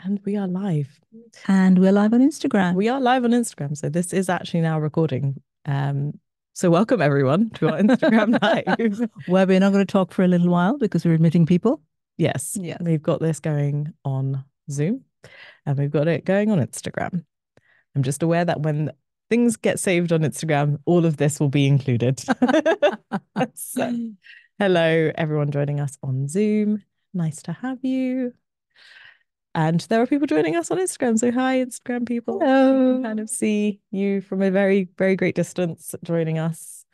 And we are live. And we're live on Instagram. We are live on Instagram. So this is actually now recording. So welcome everyone to our Instagram live. Where we're not going to talk for a little while because we're admitting people. Yes. We've got this going on Zoom and we've got it going on Instagram. I'm just aware that when things get saved on Instagram, all of this will be included. So, hello, everyone joining us on Zoom. Nice to have you. And there are people joining us on Instagram. So hi, Instagram people. Hello. You can kind of see you from a very, very great distance joining us.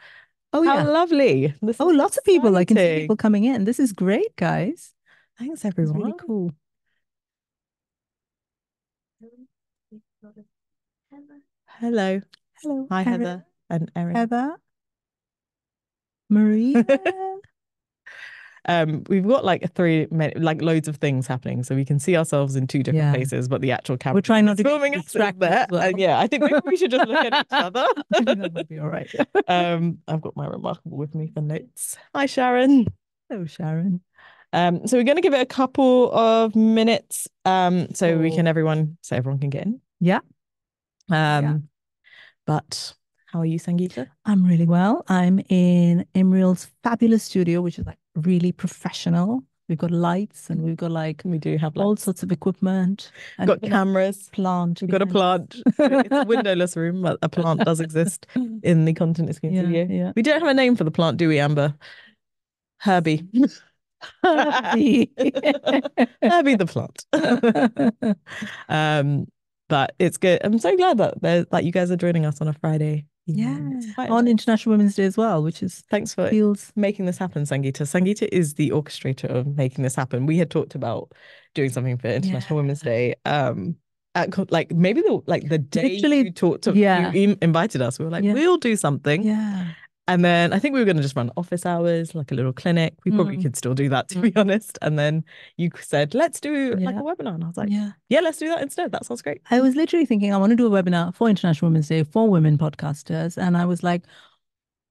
Oh, How yeah. lovely. Lots of people. I can see people coming in. This is great, guys. Thanks, everyone. It's really cool. Hello. Hello. Hi, Heather and Erin. Heather. Maria. We've got like loads of things happening, so we can see ourselves in two different places, but the actual camera we're trying not to filming us there. Well. And yeah, I think maybe we should just look at each other. That would be all right. I've got my Remarkable with me for notes. Hi, Sharon. Hello, Sharon. So we're going to give it a couple of minutes, so we can everyone can get in. Yeah. But how are you, Sangeeta? I'm really well. I'm in Imriel's fabulous studio, which is like really professional. We've got lights and we've got we do have all sorts of equipment. And got cameras. Plant. We've got a plant. It's a windowless room, but a plant does exist in the Content is King studio. Yeah. We don't have a name for the plant, do we, Amber? Herbie. Herbie. Herbie the plant. But it's good. I'm so glad that you guys are joining us on a Friday. Yeah, on International Women's Day as well, which is thanks for making this happen, Sangeeta. Sangeeta is the orchestrator of making this happen. We had talked about doing something for International Women's Day. Like maybe the day you talked to you invited us, we were like, we'll do something. Yeah. And then I think we were going to just run office hours, like a little clinic. We probably could still do that, to be honest. And then you said, let's do like a webinar. And I was like, yeah, let's do that instead. That sounds great. I was literally thinking, I want to do a webinar for International Women's Day for women podcasters. And I was like,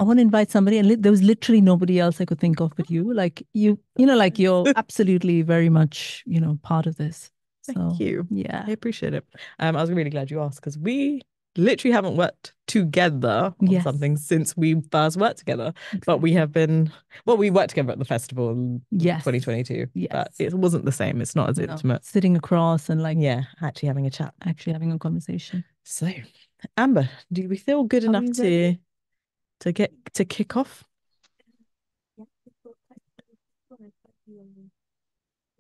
I want to invite somebody. And there was literally nobody else I could think of but you. Like like you're absolutely very much, part of this. Thank you. Yeah. I appreciate it. I was really glad you asked because we literally haven't worked together on something since we first worked together. Exactly. But we have been, we worked together at the festival in 2022. Yes. But it wasn't the same. It's not as intimate. Sitting across and actually having a chat. Actually having a conversation. So, Amber, do we feel good enough to kick off?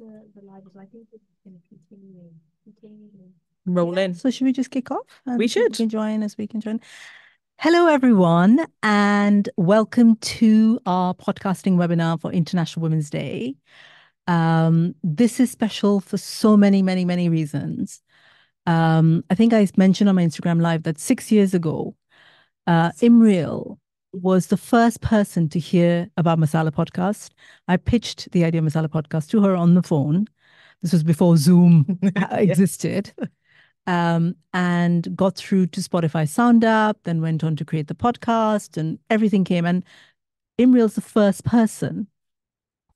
The live is, I think it's going to continue. Roll in. So should we just kick off? We should. We can join as we can join. Hello, everyone, and welcome to our podcasting webinar for International Women's Day. This is special for so many, many, many reasons. I think I mentioned on my Instagram live that 6 years ago, Imriel was the first person to hear about Masala podcast. I pitched the idea of Masala podcast to her on the phone. This was before Zoom existed. And got through to Spotify Sound Up, then went on to create the podcast and everything came. And Imriel's the first person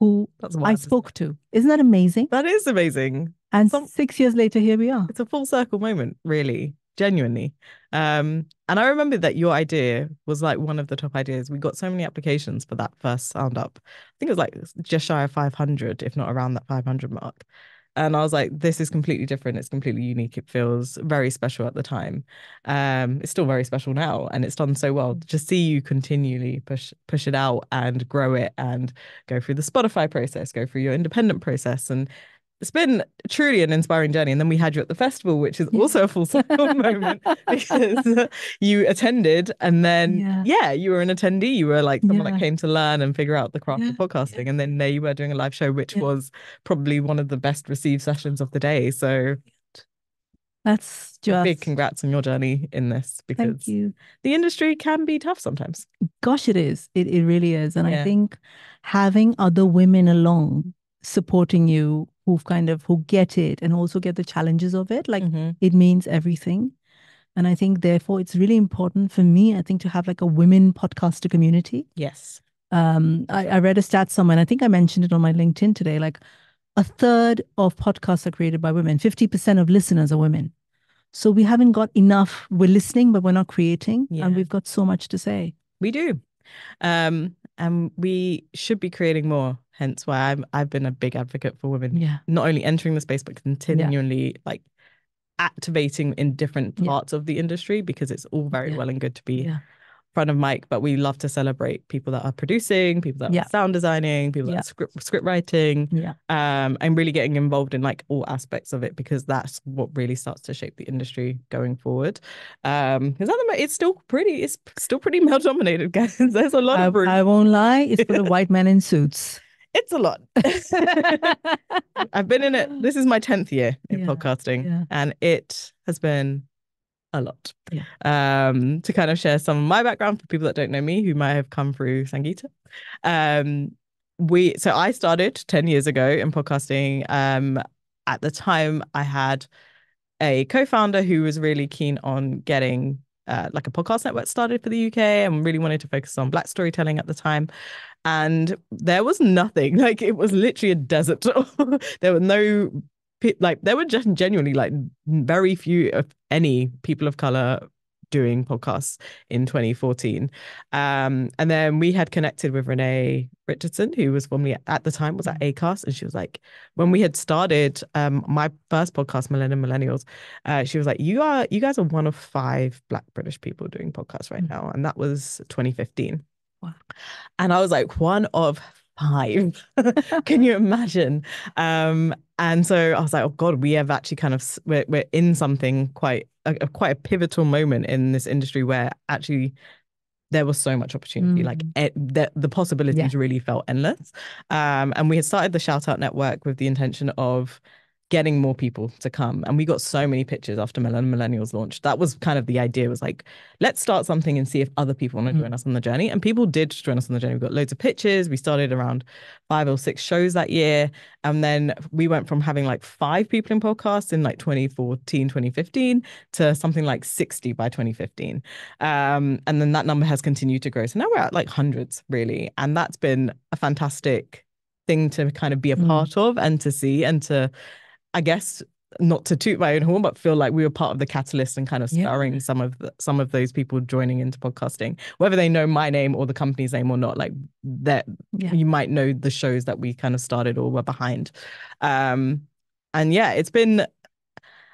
who I spoke to. Isn't that amazing? That is amazing. And 6 years later, here we are. It's a full circle moment, really, genuinely. And I remember that your idea was like one of the top ideas. We got so many applications for that first Sound Up. I think it was like just shy of 500, if not around that 500 mark. And I was like, this is completely different. It's completely unique. It feels very special at the time. It's still very special now. And it's done so well. Just see you continually push it out and grow it and go through the Spotify process, go through your independent process. And it's been truly an inspiring journey. And then we had you at the festival, which is also a full circle moment because you attended and then, you were an attendee. You were like someone that came to learn and figure out the craft of podcasting. And then there you were doing a live show, which was probably one of the best received sessions of the day. So that's just big congrats on your journey in this because the industry can be tough sometimes. Gosh, it is. It really is. And I think having other women along supporting you who get it and also get the challenges of it, it means everything. And I think therefore it's really important for me, I think, to have like a women podcaster community. Yes. I read a stat somewhere, and I think I mentioned it on my LinkedIn today, like a third of podcasts are created by women. 50% of listeners are women. So we haven't got enough. We're listening, but we're not creating. Yeah. And we've got so much to say. We do. And we should be creating more. Hence why I've been a big advocate for women not only entering the space, but continually like activating in different parts of the industry, because it's all very well and good to be front of mic, but we love to celebrate people that are producing, people that are sound designing, people that are script writing, and really getting involved in like all aspects of it, because that's what really starts to shape the industry going forward. Because it's still pretty male dominated, guys. There's a lot of room. I won't lie, it's full of white men in suits. It's a lot. I've been in it. This is my 10th year in podcasting, and it has been a lot. To kind of share some of my background for people that don't know me, who might have come through Sangeeta. So I started 10 years ago in podcasting. At the time, I had a co-founder who was really keen on getting like a podcast network started for the UK, and really wanted to focus on Black storytelling at the time. And there was nothing, like it was literally a desert. There were no, like there were just genuinely like very few, if any, people of color doing podcasts in 2014. And then we had connected with Renee Richardson, who was formerly at the time was at Acast, and she was like, when we had started my first podcast, Millennials, she was like, you guys are one of 5 Black British people doing podcasts right now, and that was 2015. Wow. And I was like, one of 5. Can you imagine? And so I was like, oh God, we have actually kind of we're in something quite a pivotal moment in this industry, where actually there was so much opportunity. Like the possibilities really felt endless. And we had started the Shout Out Network with the intention of getting more people to come. And we got so many pitches after Millennials launched. That was kind of the idea, was like, let's start something and see if other people want to join us on the journey. And people did join us on the journey. We got loads of pitches. We started around 5 or 6 shows that year. And then we went from having like 5 people in podcasts in like 2014, 2015 to something like 60 by 2015. And then that number has continued to grow. So now we're at like hundreds, really. And that's been a fantastic thing to kind of be a part of, and to see, and to, I guess, not to toot my own horn, but feel like we were part of the catalyst and kind of spurring some of those people joining into podcasting, whether they know my name or the company's name or not. Like that, you might know the shows that we kind of started or were behind. And yeah, it's been.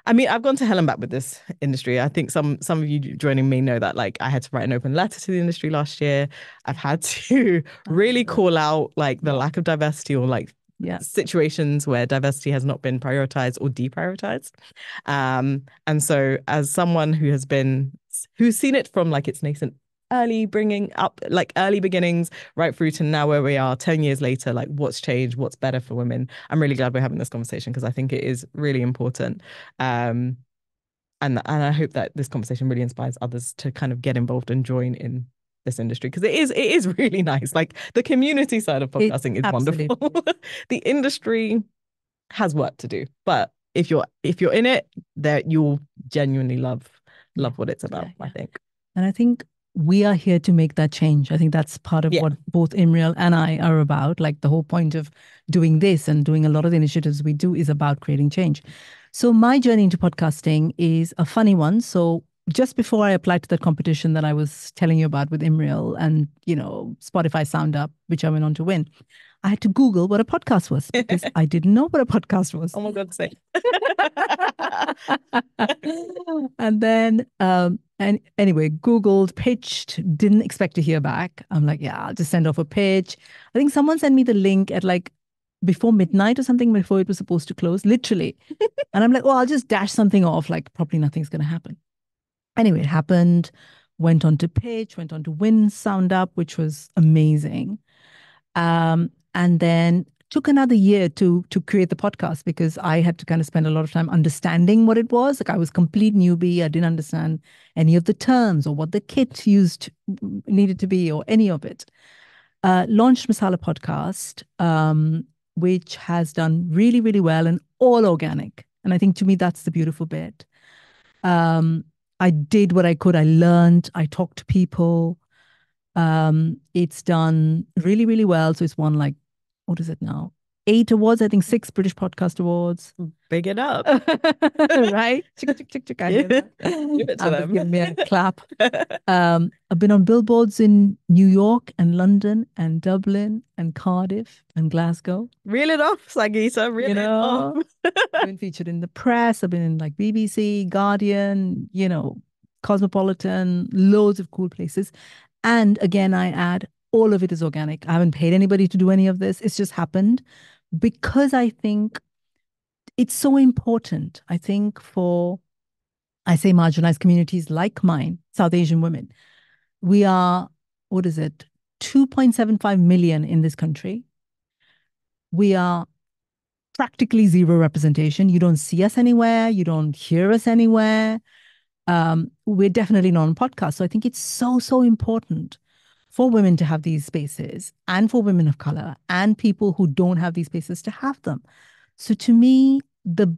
I mean, I've gone to hell and back with this industry. I think some of you joining me know that, like, I had to write an open letter to the industry last year. I've had to really call out like the lack of diversity, or like situations where diversity has not been prioritized or deprioritized. And so as someone who's seen it from like its nascent early beginnings right through to now where we are 10 years later, like what's changed, what's better for women, I'm really glad we're having this conversation, because I think it is really important. And I hope that this conversation really inspires others to kind of get involved and join in this industry, because it is really nice. Like the community side of podcasting is wonderful. The industry has work to do, but if you're in it, that you'll genuinely love what it's about. I think. And I think we are here to make that change. I think that's part of what both Imriel and I are about. Like the whole point of doing this and doing a lot of the initiatives we do is about creating change. So my journey into podcasting is a funny one. So just before I applied to that competition that I was telling you about with Imriel and, Spotify Sound Up, which I went on to win, I had to Google what a podcast was, because I didn't know what a podcast was. Oh my God, say. And then, and anyway, Googled, pitched, didn't expect to hear back. I'm like, yeah, I'll just send off a pitch. I think someone sent me the link at like before midnight or something, before it was supposed to close, literally. And I'm like, oh, I'll just dash something off, like probably nothing's going to happen. Anyway, it happened, went on to pitch, went on to win Sound Up, which was amazing. And then took another year to create the podcast, because I had to kind of spend a lot of time understanding what it was. Like I was complete newbie. I didn't understand any of the terms or what the kit needed to be or any of it. Launched Masala podcast, which has done really, really well and all organic. And I think to me, that's the beautiful bit. I did what I could. I learned, I talked to people. It's done really, really well. So it's won like, what is it now? 8 awards, I think 6 British Podcast Awards. Big it up. Right? Chick, chick, chick, chick. I hear that. Give it to Amber's them. giving me a clap. I've been on billboards in New York and London and Dublin and Cardiff and Glasgow. Reel it off, Sangeeta. Reel You it know, off. I've been featured in the press. I've been in like BBC, Guardian, Cosmopolitan, loads of cool places. And again, I add, all of it is organic. I haven't paid anybody to do any of this. It's just happened because I think it's so important. I think I say marginalized communities like mine, South Asian women, we are, 2.75 million in this country. We are practically zero representation. You don't see us anywhere. You don't hear us anywhere. We're definitely not on podcasts. So I think it's so, so important for women to have these spaces and for women of color and people who don't have these spaces to have them. So to me, the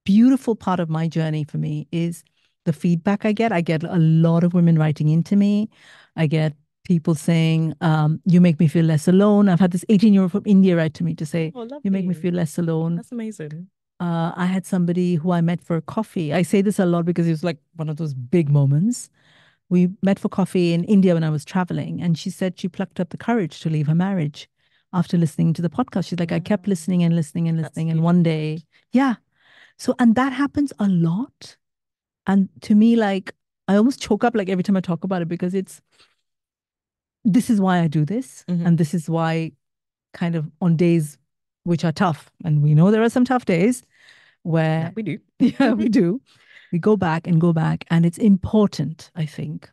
beautiful part of my journey for me is the feedback I get. I get a lot of women writing into me. I get people saying, you make me feel less alone. I've had this 18-year-old from India write to me to say, you make me feel less alone. That's amazing. I had somebody who I met for a coffee. I say this a lot because it was like one of those big moments. We met for coffee in India when I was traveling, and she said she plucked up the courage to leave her marriage after listening to the podcast. She's like, I kept listening and listening and listening. And one day, yeah. So, and that happens a lot. And to me, like, I almost choke up like every time I talk about it because this is why I do this. And this is why kind of on days which are tough, and we know there are some tough days where we do. Yeah, we do. We go back, and it's important, I think,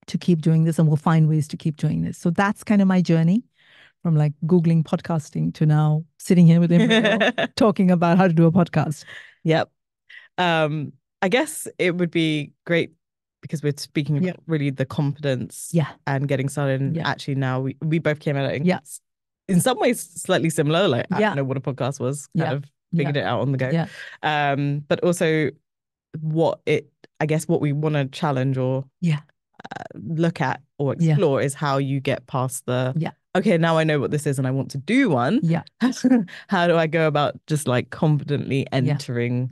to keep doing this, and we'll find ways to keep doing this. So that's kind of my journey from like Googling podcasting to now sitting here with Imriel talking about how to do a podcast. Yep. I guess it would be great because we're speaking about really the confidence and getting started. And actually now we both came at it in some ways slightly similar. Like I don't know what a podcast was, kind of figured it out on the go. But also I guess what we want to challenge or look at or explore is how you get past okay, now I know what this is and I want to do one. How do I go about just like confidently entering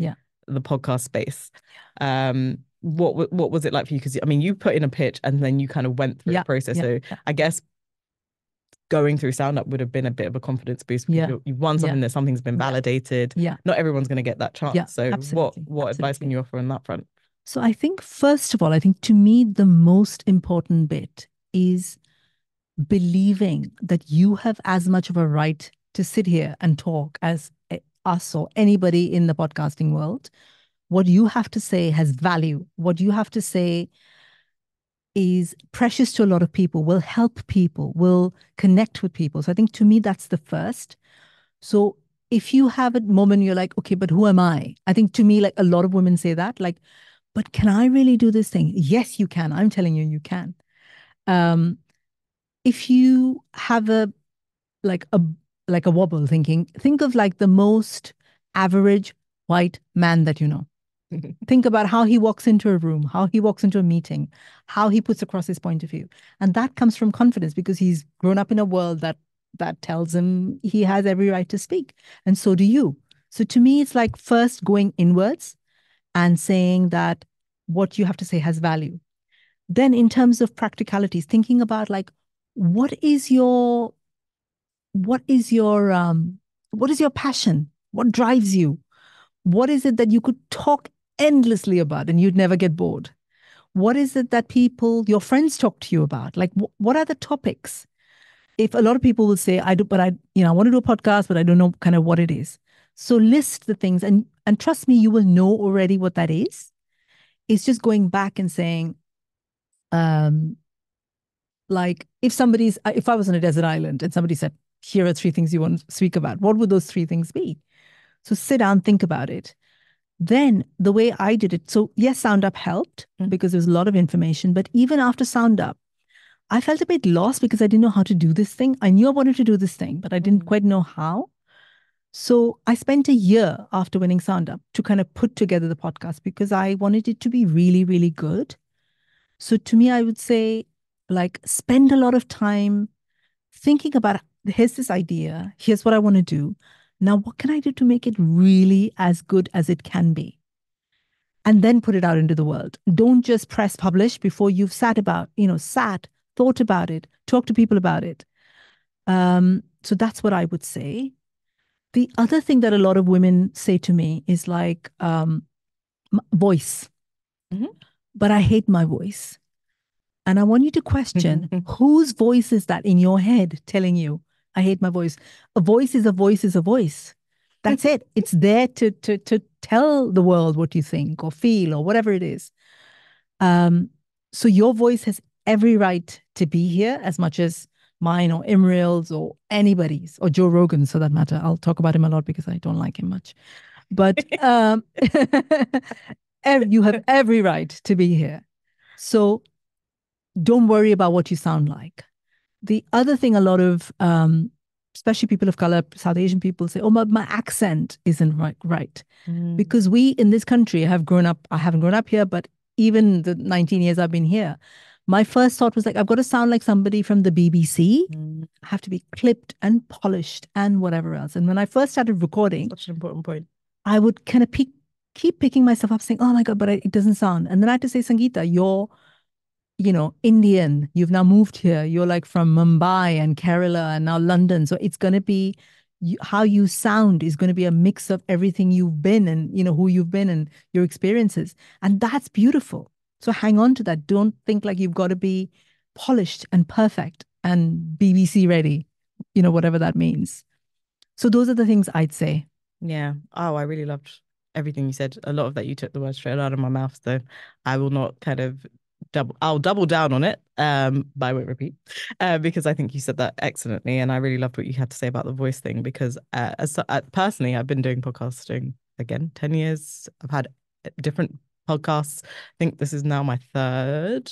the podcast space? What was it like for you? Because I mean, you put in a pitch and then you kind of went through the process. So I guess going through Sound Up would have been a bit of a confidence boost because you've won something that something's been validated. Not everyone's going to get that chance. So what advice can you offer on that front? So I think, first of all, I think to me, the most important bit is believing that you have as much of a right to sit here and talk as us or anybody in the podcasting world. What you have to say has value. What you have to say is precious to a lot of people, will help people, will connect with people. So I think to me, that's the first. So if you have a moment, you're like, okay, but who am I? I think to me, like a lot of women say that, like, but can I really do this thing? Yes, you can. I'm telling you, you can. If you have a wobble think of like the most average white man that you know. Think about how he walks into a room, how he walks into a meeting, how he puts across his point of view. And that comes from confidence because he's grown up in a world that tells him he has every right to speak. And so do you. So to me, it's like first going inwards and saying that what you have to say has value. Then in terms of practicalities, thinking about like, what is your passion? What drives you? What is it that you could talk endlessly about and you'd never get bored? What is it that your friends talk to you about? Like, what are the topics? If a lot of people will say, I want to do a podcast, but I don't know kind of what it is. So list the things and trust me, you will know already what that is. It's just going back and saying, like if I was on a desert island and somebody said, here are 3 things you want to speak about, what would those 3 things be? So sit down, think about it. Then the way I did it, so yes, Sound Up helped because there's a lot of information, but even after Sound Up, I felt a bit lost because I didn't know how to do this thing. I knew I wanted to do this thing, but I didn't quite know how. So I spent a year after winning Sound Up to kind of put together the podcast because I wanted it to be really, really good. So to me, I would say like spend a lot of time thinking about here's this idea. Here's what I want to do. Now, what can I do to make it really as good as it can be? And then put it out into the world. Don't just press publish before you've thought about it, talked to people about it. So that's what I would say. The other thing that a lot of women say to me is like voice, but I hate my voice. And I want you to question whose voice is that in your head telling you, I hate my voice. A voice is a voice is a voice. That's it. It's there to tell the world what you think or feel or whatever it is. So your voice has every right to be here as much as mine or Imriel's or anybody's or Joe Rogan's for that matter. I'll talk about him a lot because I don't like him much. But you have every right to be here. So don't worry about what you sound like. The other thing a lot of, especially people of color, South Asian people say, oh, my accent isn't right. Because we in this country have grown up, I haven't grown up here, but even the 19 years I've been here, my first thought was like, I've got to sound like somebody from the BBC. I have to be clipped and polished and whatever else. And when I first started recording, such an important point, I would kind of keep picking myself up saying, oh my God, but it doesn't sound. And then I had to say, Sangeeta, you're Indian, you've now moved here, you're like from Mumbai and Kerala and now London. So it's going to be, how you sound is going to be a mix of everything you've been and, who you've been and your experiences. And that's beautiful. So hang on to that. Don't think like you've got to be polished and perfect and BBC ready, whatever that means. So those are the things I'd say. Yeah. Oh, I really loved everything you said. A lot of that you took the words straight out of my mouth, so I will not kind of I'll double down on it, but I won't repeat, because I think you said that excellently, and I really loved what you had to say about the voice thing. Because personally, I've been doing podcasting again 10 years. I've had different podcasts. I think this is now my third.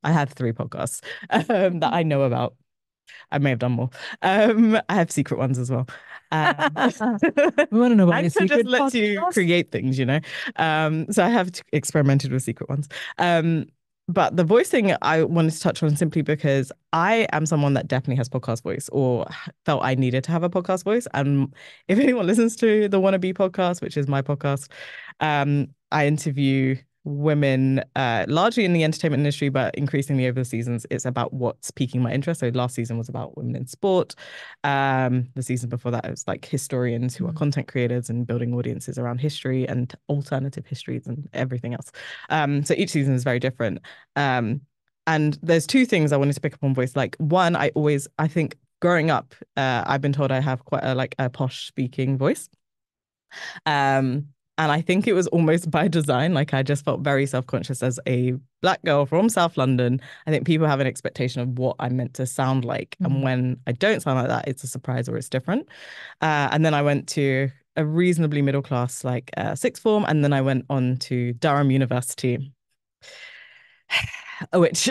I have 3 podcasts that I know about. I may have done more. I have secret ones as well. We want to know about your secret just lets you create things, so I have experimented with secret ones. But the voice thing I wanted to touch on simply because I am someone that definitely has podcast voice or felt I needed to have a podcast voice. And if anyone listens to the Wannabe podcast, which is my podcast, I interview women largely in the entertainment industry, but increasingly over the seasons it's about what's piquing my interest. So last season was about women in sport. The season before that it was like historians who are content creators and building audiences around history and alternative histories and everything else. So each season is very different. And there's 2 things I wanted to pick up on voice. Like one, I think growing up I've been told I have quite a posh speaking voice. And I think it was almost by design. Like I just felt very self-conscious as a Black girl from South London. I think people have an expectation of what I'm meant to sound like. And when I don't sound like that, it's a surprise or it's different. And then I went to a reasonably middle class, like sixth form. And then I went on to Durham University, which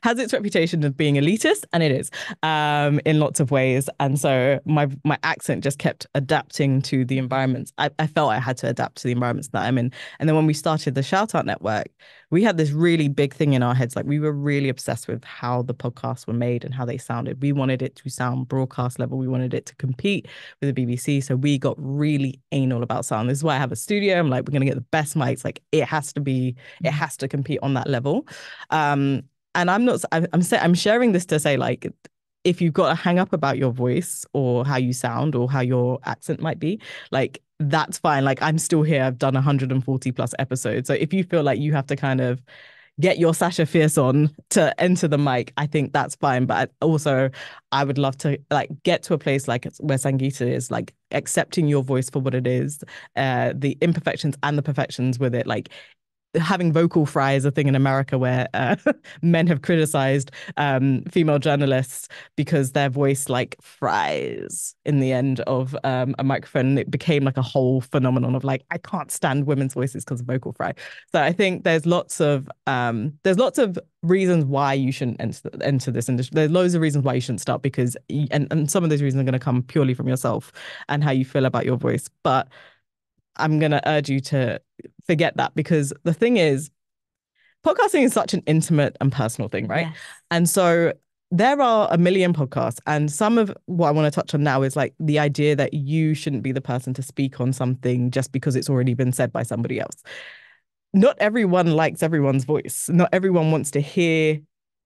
has its reputation of being elitist, and it is in lots of ways. And so my accent just kept adapting to the environments. I felt I had to adapt to the environments that I'm in. And then when we started the Shout Out Network, we had this really big thing in our heads. Like we were really obsessed with how the podcasts were made and how they sounded. We wanted it to sound broadcast level. We wanted it to compete with the BBC. So we got really anal about sound. This is why I have a studio. I'm like, we're going to get the best mics. Like it has to compete on that level. And I'm sharing this to say, like, if you've got to hang up about your voice or how you sound or how your accent might be, like, that's fine. Like, I'm still here. I've done 140 plus episodes. So if you feel like you have to kind of get your Sasha Fierce on to enter the mic, I think that's fine. But also, I would love to like get to a place like where Sangeeta is, like accepting your voice for what it is, the imperfections and the perfections with it. Like, having vocal fry is a thing in America where men have criticized female journalists because their voice like fries in the end of a microphone. It became like a whole phenomenon of like, I can't stand women's voices because of vocal fry. So I think there's lots of reasons why you shouldn't enter this industry. There's loads of reasons why you shouldn't start because and some of those reasons are going to come purely from yourself and how you feel about your voice. But I'm going to urge you to forget that, because the thing is, podcasting is such an intimate and personal thing, right? Yes. And so there are a million podcasts, and some of what I want to touch on now is like the idea that you shouldn't be the person to speak on something just because it's already been said by somebody else. Not everyone likes everyone's voice. Not everyone wants to hear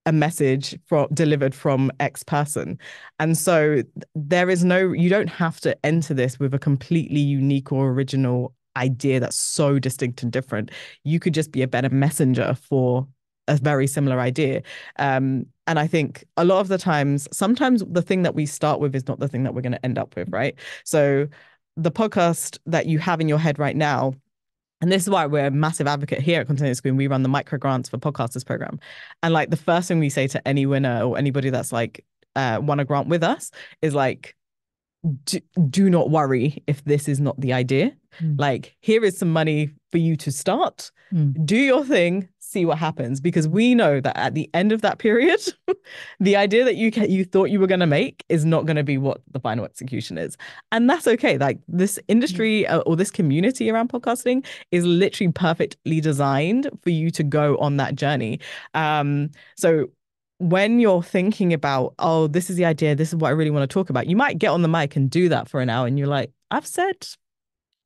a message delivered from X person. And so you don't have to enter this with a completely unique or original idea that's so distinct and different. You could just be a better messenger for a very similar idea. And I think a lot of the times, sometimes the thing that we start with is not the thing that we're going to end up with, right? So the podcast that you have in your head right now, and this is why we're a massive advocate here at Continuous Screen. We run the micro grants for podcasters program. And like the first thing we say to any winner or anybody that's like won a grant with us is like, do not worry if this is not the idea. Like, here is some money for you to start. Do your thing, see what happens. Because we know that at the end of that period, the idea that you thought you were going to make is not going to be what the final execution is. And that's okay. Like, this industry or this community around podcasting is literally perfectly designed for you to go on that journey. So when you're thinking about, oh, this is the idea, this is what I really want to talk about, you might get on the mic and do that for an hour and you're like, I've said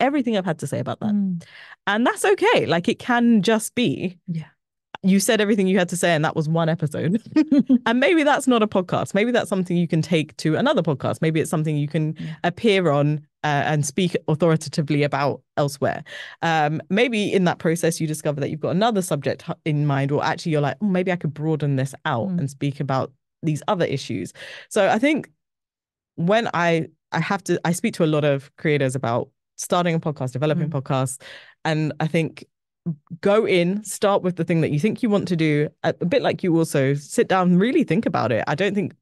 everything I've had to say about that. And that's okay. Like, it can just be, you said everything you had to say and that was one episode. And maybe that's not a podcast. Maybe that's something you can take to another podcast. Maybe it's something you can appear on and speak authoritatively about elsewhere. Maybe in that process, you discover that you've got another subject in mind, or actually you're like, oh, maybe I could broaden this out and speak about these other issues. So I think when I speak to a lot of creators about starting a podcast, developing podcasts, and I think start with the thing that you think you want to do, a bit like you also sit down and really think about it. I don't think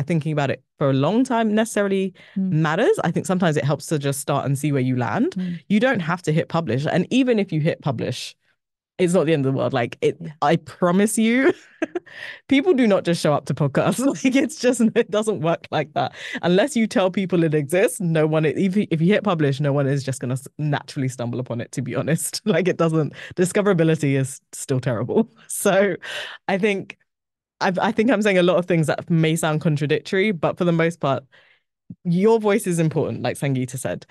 thinking about it for a long time necessarily matters. I think sometimes it helps to just start and see where you land. You don't have to hit publish. And even if you hit publish, it's not the end of the world. Like, I promise you, people do not just show up to podcasts. Like, it doesn't work like that. Unless you tell people it exists, no one, if you hit publish, no one is just going to naturally stumble upon it, to be honest. Like, it doesn't, discoverability is still terrible. So I think I'm saying a lot of things that may sound contradictory, but for the most part, your voice is important, like Sangeeta said.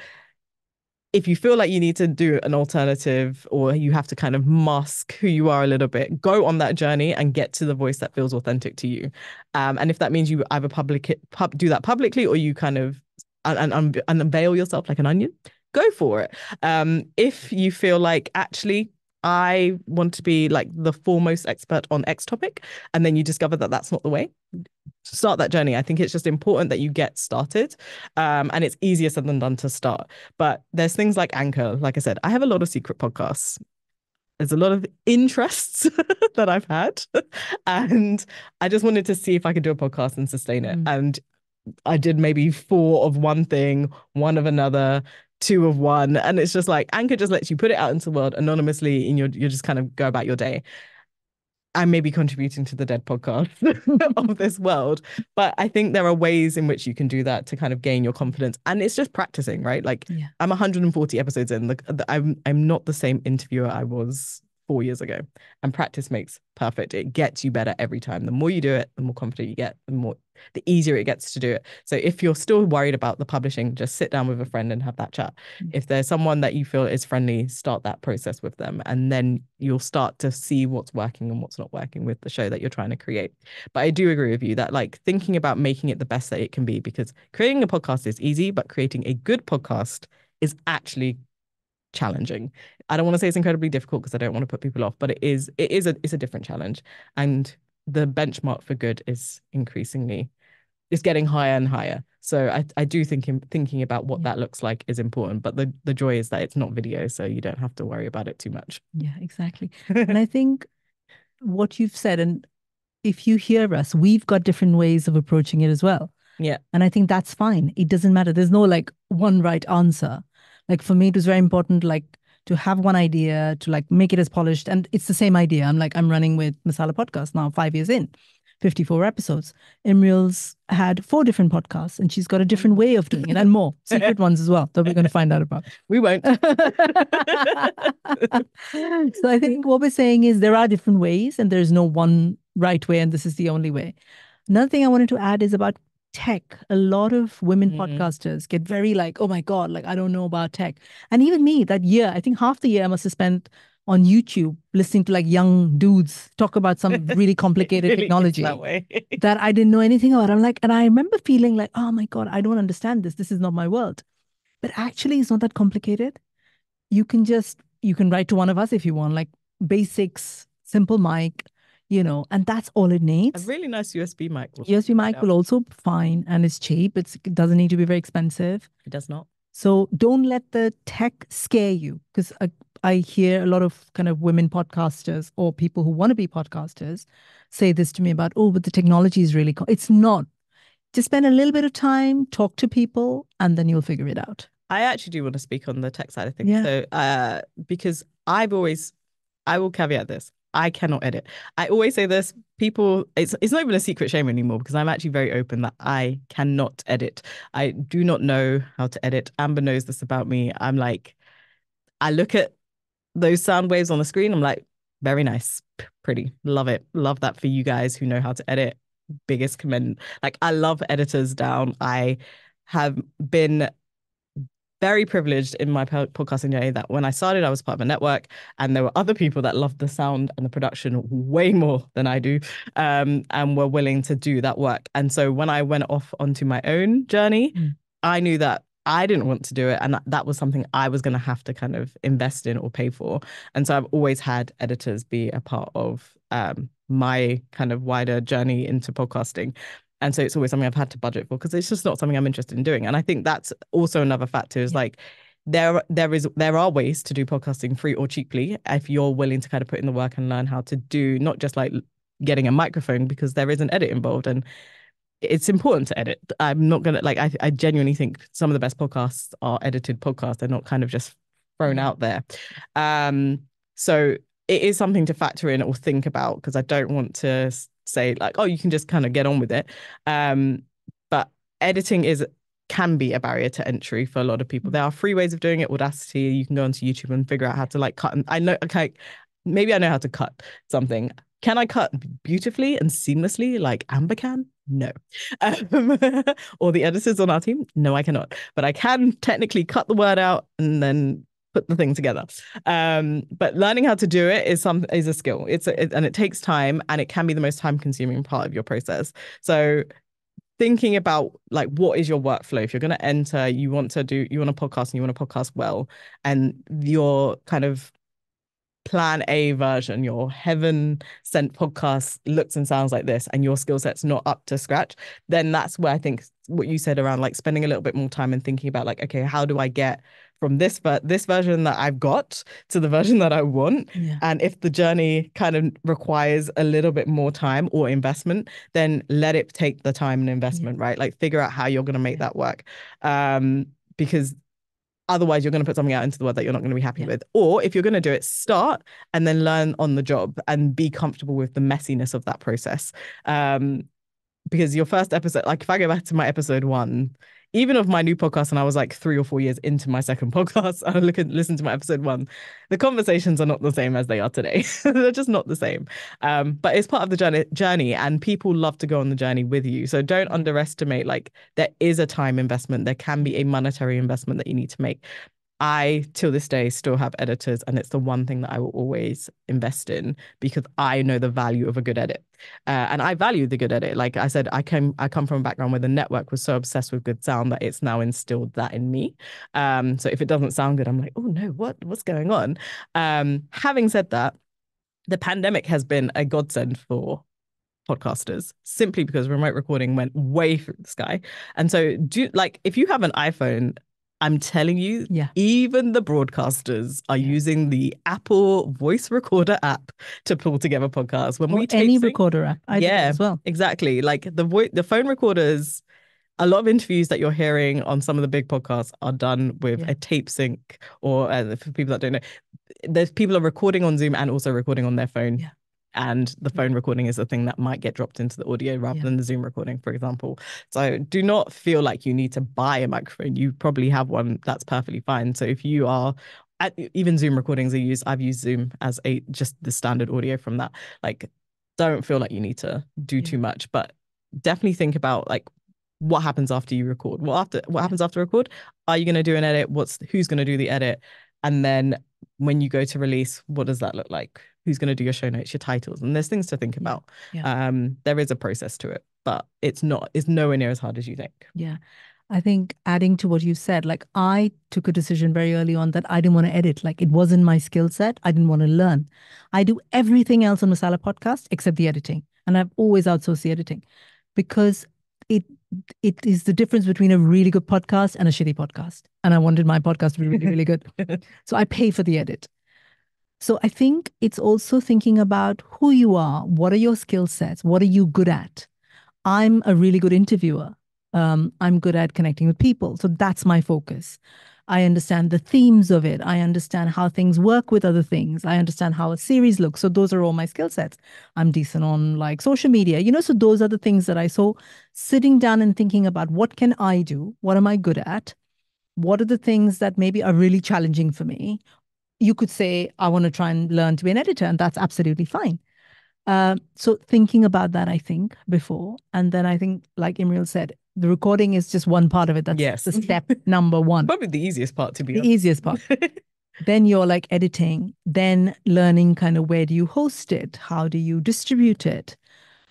If you feel like you need to do an alternative or you have to kind of mask who you are a little bit, go on that journey and get to the voice that feels authentic to you. And if that means you either do that publicly, or you kind of unveil yourself like an onion, go for it. If you feel like, actually, I want to be like the foremost expert on X topic, and then you discover that that's not the way, start that journey. I think it's just important that you get started, and it's easier said than done to start. But there's things like Anchor. Like I said, I have a lot of secret podcasts. There's a lot of interests that I've had, and I just wanted to see if I could do a podcast and sustain it. And I did maybe 4 of one thing, 1 of another, 2 of one. And it's just like, Anchor just lets you put it out into the world anonymously, and you just kind of go about your day. I may be contributing to the dead podcast of this world, but I think there are ways in which you can do that to kind of gain your confidence. And it's just practicing, right? Like, I'm 140 episodes in. I'm not the same interviewer I was 4 years ago. And practice makes perfect. It gets you better every time. The more you do it, the more confident you get, the easier it gets to do it. So if you're still worried about the publishing, just sit down with a friend and have that chat. If there's someone that you feel is friendly, start that process with them. And then you'll start to see what's working and what's not working with the show that you're trying to create. But I do agree with you that, like, thinking about making it the best that it can be, because creating a podcast is easy, but creating a good podcast is actually challenging. I don't want to say it's incredibly difficult because I don't want to put people off, but it's a different challenge. And the benchmark for good is getting higher and higher. So I do think thinking about what that looks like is important, but the joy is that it's not video, so you don't have to worry about it too much. Yeah, exactly. And I think what you've said, and if you hear us, we've got different ways of approaching it as well. Yeah. And I think that's fine. It doesn't matter. There's no like one right answer. Like, for me, it was very important, like, to have one idea, to like make it as polished. And it's the same idea. I'm running with Masala podcast now, 5 years in, 54 episodes. Imriel's had 4 different podcasts, and she's got a different way of doing it, and more secret ones as well that we're going to find out about. We won't. So I think what we're saying is there are different ways, and there's no one right way, and this is the only way. Another thing I wanted to add is about tech. A lot of women Mm. podcasters get very like, oh my God, like I don't know about tech. And even me, that year, I think half the year I must have spent on YouTube listening to like young dudes talk about some really complicated Really is technology that way. that I didn't know anything about. I'm like, and I remember feeling like, oh my God, I don't understand this. This is not my world. But actually, it's not that complicated. You can write to one of us if you want, like basics, simple mic, and that's all it A needs. really nice USB mic. USB mic will also be fine and it's cheap. It doesn't need to be very expensive. It does not. So don't let the tech scare you, because I hear a lot of kind of women podcasters or people who want to be podcasters say this to me about, oh, but the technology is really, it's not. Just spend a little bit of time, talk to people, and then you'll figure it out. I actually do want to speak on the tech side of things. Yeah. So, because I will caveat this. I cannot edit. I always say this, people, it's not even a secret shame anymore because I'm actually very open that I cannot edit. I do not know how to edit. Amber knows this about me. I'm like, I look at those sound waves on the screen. I'm like, very nice, pretty, love it. Love that for you guys who know how to edit. Biggest commend. Like, I love editors down. I have been very privileged in my podcasting journey that when I started, I was part of a network and there were other people that loved the sound and the production way more than I do, and were willing to do that work. And so when I went off onto my own journey, I knew that I didn't want to do it. And that was something I was going to have to kind of invest in or pay for. And so I've always had editors be a part of my kind of wider journey into podcasting. And so it's always something I've had to budget for because it's just not something I'm interested in doing. And I think that's also another factor is like there are ways to do podcasting free or cheaply if you're willing to kind of put in the work and learn how to do not just like getting a microphone, because there is an edit involved and it's important to edit. I'm not gonna like I genuinely think some of the best podcasts are edited podcasts. They're not kind of just thrown out there. So it is something to factor in or think about because I don't want to say like, oh, you can just kind of get on with it. But editing can be a barrier to entry for a lot of people. There are free ways of doing it. Audacity, you can go onto YouTube and figure out how to like cut. And I know, okay, maybe I know how to cut something. Can I cut beautifully and seamlessly like Amber can? No. Or the editors on our team? No, I cannot. But I can technically cut the word out and then put the thing together. But learning how to do it is a skill. And it takes time, and it can be the most time-consuming part of your process. So thinking about like what is your workflow if you're going to enter, you want to podcast and you want to podcast well, and your kind of plan A version, your heaven sent podcast looks and sounds like this, and your skill set's not up to scratch, then that's where I think what you said around like spending a little bit more time and thinking about like, okay, how do I get from this version that I've got to the version that I want? Yeah. And if the journey kind of requires a little bit more time or investment, then let it take the time and investment, right? Like figure out how you're going to make that work. Because otherwise, you're going to put something out into the world that you're not going to be happy with. Or if you're going to do it, start and then learn on the job and be comfortable with the messiness of that process. Because your first episode, like if I go back to my episode 1, even of my new podcast, and I was like 3 or 4 years into my second podcast, I listen to my episode 1, the conversations are not the same as they are today. They're just not the same. But it's part of the journey, and people love to go on the journey with you. So don't underestimate, like there is a time investment. There can be a monetary investment that you need to make. I, till this day, still have editors, and it's the one thing that I will always invest in because I know the value of a good edit. And I value the good edit. Like I said, I come from a background where the network was so obsessed with good sound that it's now instilled that in me. So if it doesn't sound good, I'm like, oh no, what's going on? Having said that, the pandemic has been a godsend for podcasters simply because remote recording went way through the sky. And so if you have an iPhone, I'm telling you, even the broadcasters are using the Apple voice recorder app to pull together podcasts. When we any recorder app, I do as well. Exactly. Like the phone recorders, a lot of interviews that you're hearing on some of the big podcasts are done with a tape sync, or for people that don't know, there's people are recording on Zoom and also recording on their phone. Yeah. And the phone recording is a thing that might get dropped into the audio rather than the Zoom recording, for example. So do not feel like you need to buy a microphone. You probably have one that's perfectly fine. So if you are, even Zoom recordings I've used Zoom as just the standard audio from that. Like, don't feel like you need to do too much. But definitely think about like what happens after you record. What happens after record? Are you going to do an edit? Who's going to do the edit? And then when you go to release, what does that look like? Who's going to do your show notes, your titles? And there's things to think about. There is a process to it, but it's nowhere near as hard as you think. Yeah. I think adding to what you said, like I took a decision very early on that I didn't want to edit. Like it wasn't my skill set. I didn't want to learn. I do everything else on Masala podcast except the editing. And I've always outsourced the editing because it it is the difference between a really good podcast and a shitty podcast. And I wanted my podcast to be really, really good. So I pay for the edit. So I think it's also thinking about who you are. What are your skill sets? What are you good at? I'm a really good interviewer. I'm good at connecting with people. So that's my focus. I understand the themes of it. I understand how things work with other things. I understand how a series looks. So those are all my skill sets. I'm decent on like social media, so those are the things that I saw. Sitting down and thinking about what can I do? What am I good at? What are the things that maybe are really challenging for me? You could say, I want to try and learn to be an editor, and that's absolutely fine. So thinking about that, I think, before. And then I think, like Imriel said, the recording is just one part of it. That's the step number one. Probably the easiest part, to be honest. The easiest part. Then you're like editing, then learning kind of where do you host it? How do you distribute it?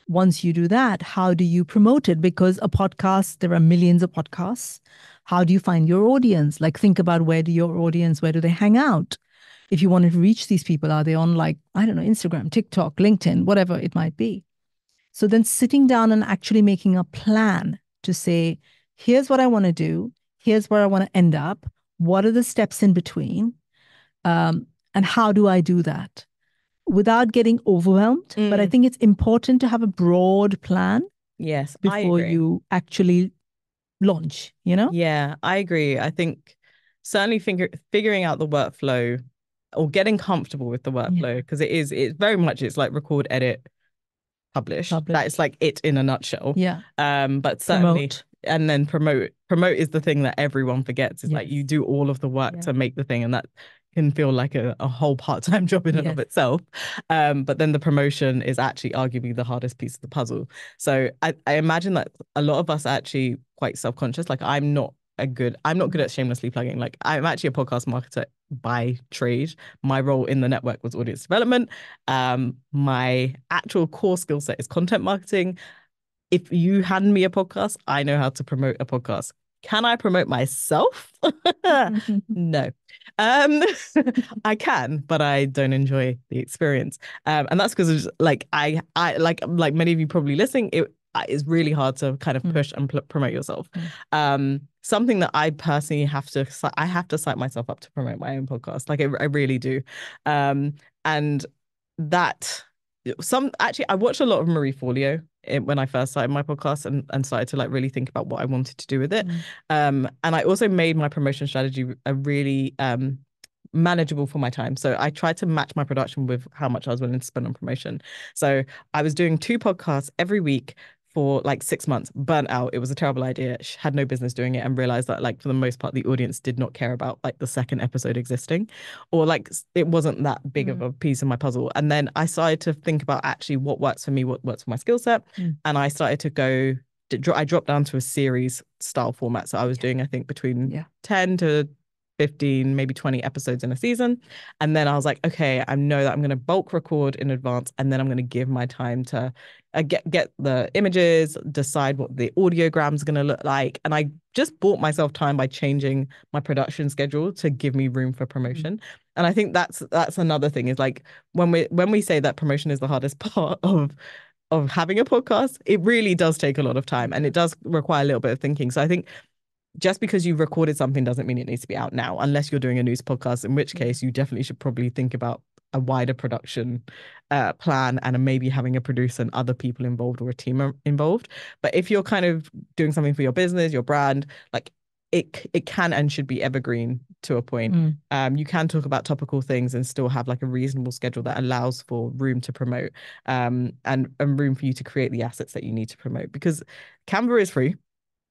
Once you do that, how do you promote it? Because a podcast, there are millions of podcasts. How do you find your audience? Like think about where do they hang out? If you wanted to reach these people, are they on like, I don't know, Instagram, TikTok, LinkedIn, whatever it might be? So then sitting down and actually making a plan to say, here's what I want to do. Here's where I want to end up. What are the steps in between? And how do I do that? Without getting overwhelmed. But I think it's important to have a broad plan. Yes, before you actually launch, Yeah, I agree. I think certainly figuring out the workflow or getting comfortable with the workflow, because it's very much, it's like record, edit, publish. That is like it in a nutshell. Yeah. But certainly, Promote. And then promote is the thing that everyone forgets. It's like you do all of the work to make the thing, and that can feel like a whole part-time job in and of itself. But then the promotion is actually arguably the hardest piece of the puzzle. So I imagine that a lot of us are actually quite self-conscious. Like I'm not good at shamelessly plugging. Like I'm actually a podcast marketer by trade. My role in the network was audience development. My actual core skill set is content marketing. If you hand me a podcast, I know how to promote a podcast. Can I promote myself? No. I can, but I don't enjoy the experience. And that's because like I like many of you probably listening, it is really hard to kind of push and promote yourself. Something that I personally have to psych myself up to promote my own podcast. Like I really do. And that I watched a lot of Marie Forleo when I first started my podcast and started to like really think about what I wanted to do with it. And I also made my promotion strategy a really manageable for my time. So I tried to match my production with how much I was willing to spend on promotion. So I was doing 2 podcasts every week for like 6 months, burnt out. It was a terrible idea. Had no business doing it, and realized that like for the most part, the audience did not care about like the second episode existing, or like it wasn't that big of a piece of my puzzle. And then I started to think about actually what works for me, what works for my skill set. And I started to go, I dropped down to a series style format. So I was doing, I think, between 10 to 15, maybe 20 episodes in a season. And then I was like, okay, I know that I'm going to bulk record in advance, and then I'm going to give my time to get the images, decide what the audiogram is going to look like. And I just bought myself time by changing my production schedule to give me room for promotion. And I think that's another thing, is like when we say that promotion is the hardest part of having a podcast, it really does take a lot of time, and it does require a little bit of thinking. So I think just because you recorded something doesn't mean it needs to be out now, unless you're doing a news podcast, in which case you definitely should probably think about a wider production plan, and maybe having a producer and other people involved, or a team involved. But if you're kind of doing something for your business, your brand, like it can and should be evergreen to a point. You can talk about topical things and still have like a reasonable schedule that allows for room to promote, and room for you to create the assets that you need to promote, because Canva is free.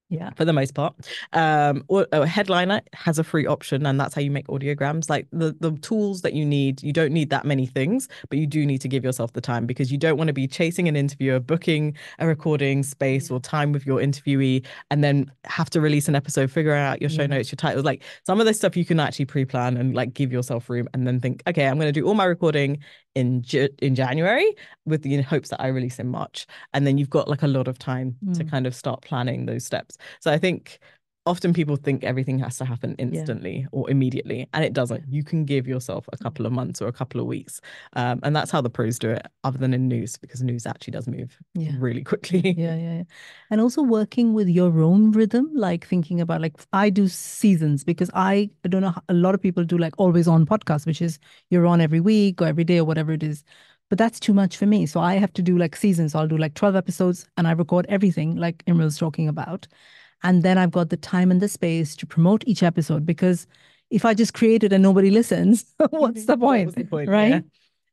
Yeah. for the most part. Or a headliner has a free option, and that's how you make audiograms. Like the tools that you need, you don't need that many things, but you do need to give yourself the time, because you don't want to be chasing an interviewer, booking a recording space or time with your interviewee, and then have to release an episode, figure out your show notes, your titles. Like some of this stuff you can actually pre-plan and like give yourself room, and then think, okay, I'm going to do all my recording in January with the hopes that I release in March. And then you've got like a lot of time to kind of start planning those steps. So I think often people think everything has to happen instantly or immediately, and it doesn't. You can give yourself a couple of months or a couple of weeks. And that's how the pros do it, other than in news, because news actually does move really quickly. Yeah. And also working with your own rhythm, like thinking about, like, I do seasons, because I don't know, a lot of people do like always on podcast, which is you're on every week or every day or whatever it is. But that's too much for me. So I have to do like seasons. So I'll do like 12 episodes and I record everything like Imriel's talking about. And then I've got the time and the space to promote each episode, because if I just create it and nobody listens, what's the point? Right? Yeah.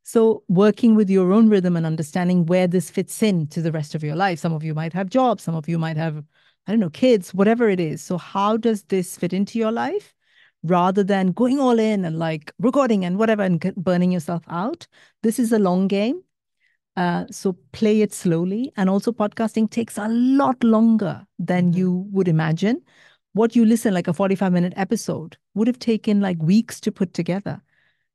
So working with your own rhythm and understanding where this fits into the rest of your life. Some of you might have jobs, some of you might have, I don't know, kids, whatever it is. So how does this fit into your life? Rather than going all in and like recording and whatever and burning yourself out. This is a long game. So play it slowly. And also podcasting takes a lot longer than you would imagine. What you listen, like a 45-minute episode, would have taken like weeks to put together,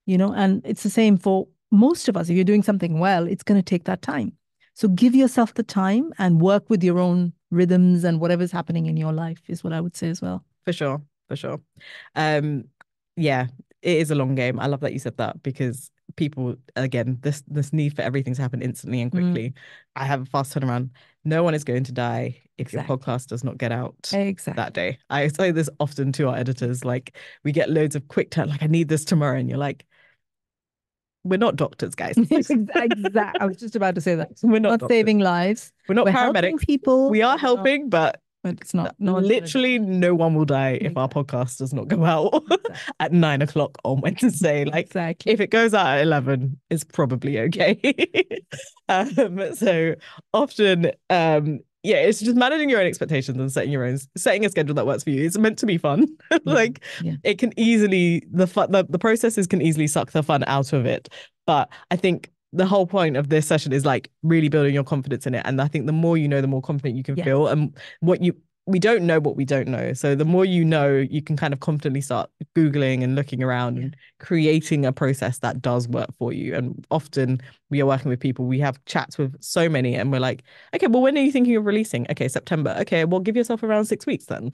and it's the same for most of us. If you're doing something well, it's going to take that time. So give yourself the time and work with your own rhythms and whatever's happening in your life is what I would say as well. For sure. Yeah, it is a long game. I love that you said that, because people, again, this need for everything to happen instantly and quickly. I have a fast turnaround. No one is going to die if your podcast does not get out that day. I say this often to our editors, like we get loads of quick turn, like I need this tomorrow, and you're like, we're not doctors, guys. Exactly. I was just about to say that. We're not saving lives. We're not paramedics. Helping people. We are helping, but it's not. Literally, no one will die if our podcast does not go out at 9 o'clock on Wednesday. Like, if it goes out at 11, it's probably okay. So often, it's just managing your own expectations and setting a schedule that works for you. It's meant to be fun. It can easily, the processes can easily suck the fun out of it. But I think the whole point of this session is like really building your confidence in it. And I think the more you know, the more confident you can feel. And we don't know what we don't know. So the more you know, you can kind of confidently start Googling and looking around and creating a process that does work for you. And often we are working with people, we have chats with so many, and we're like, okay, well, when are you thinking of releasing? Okay, September. Okay, well, give yourself around 6 weeks then.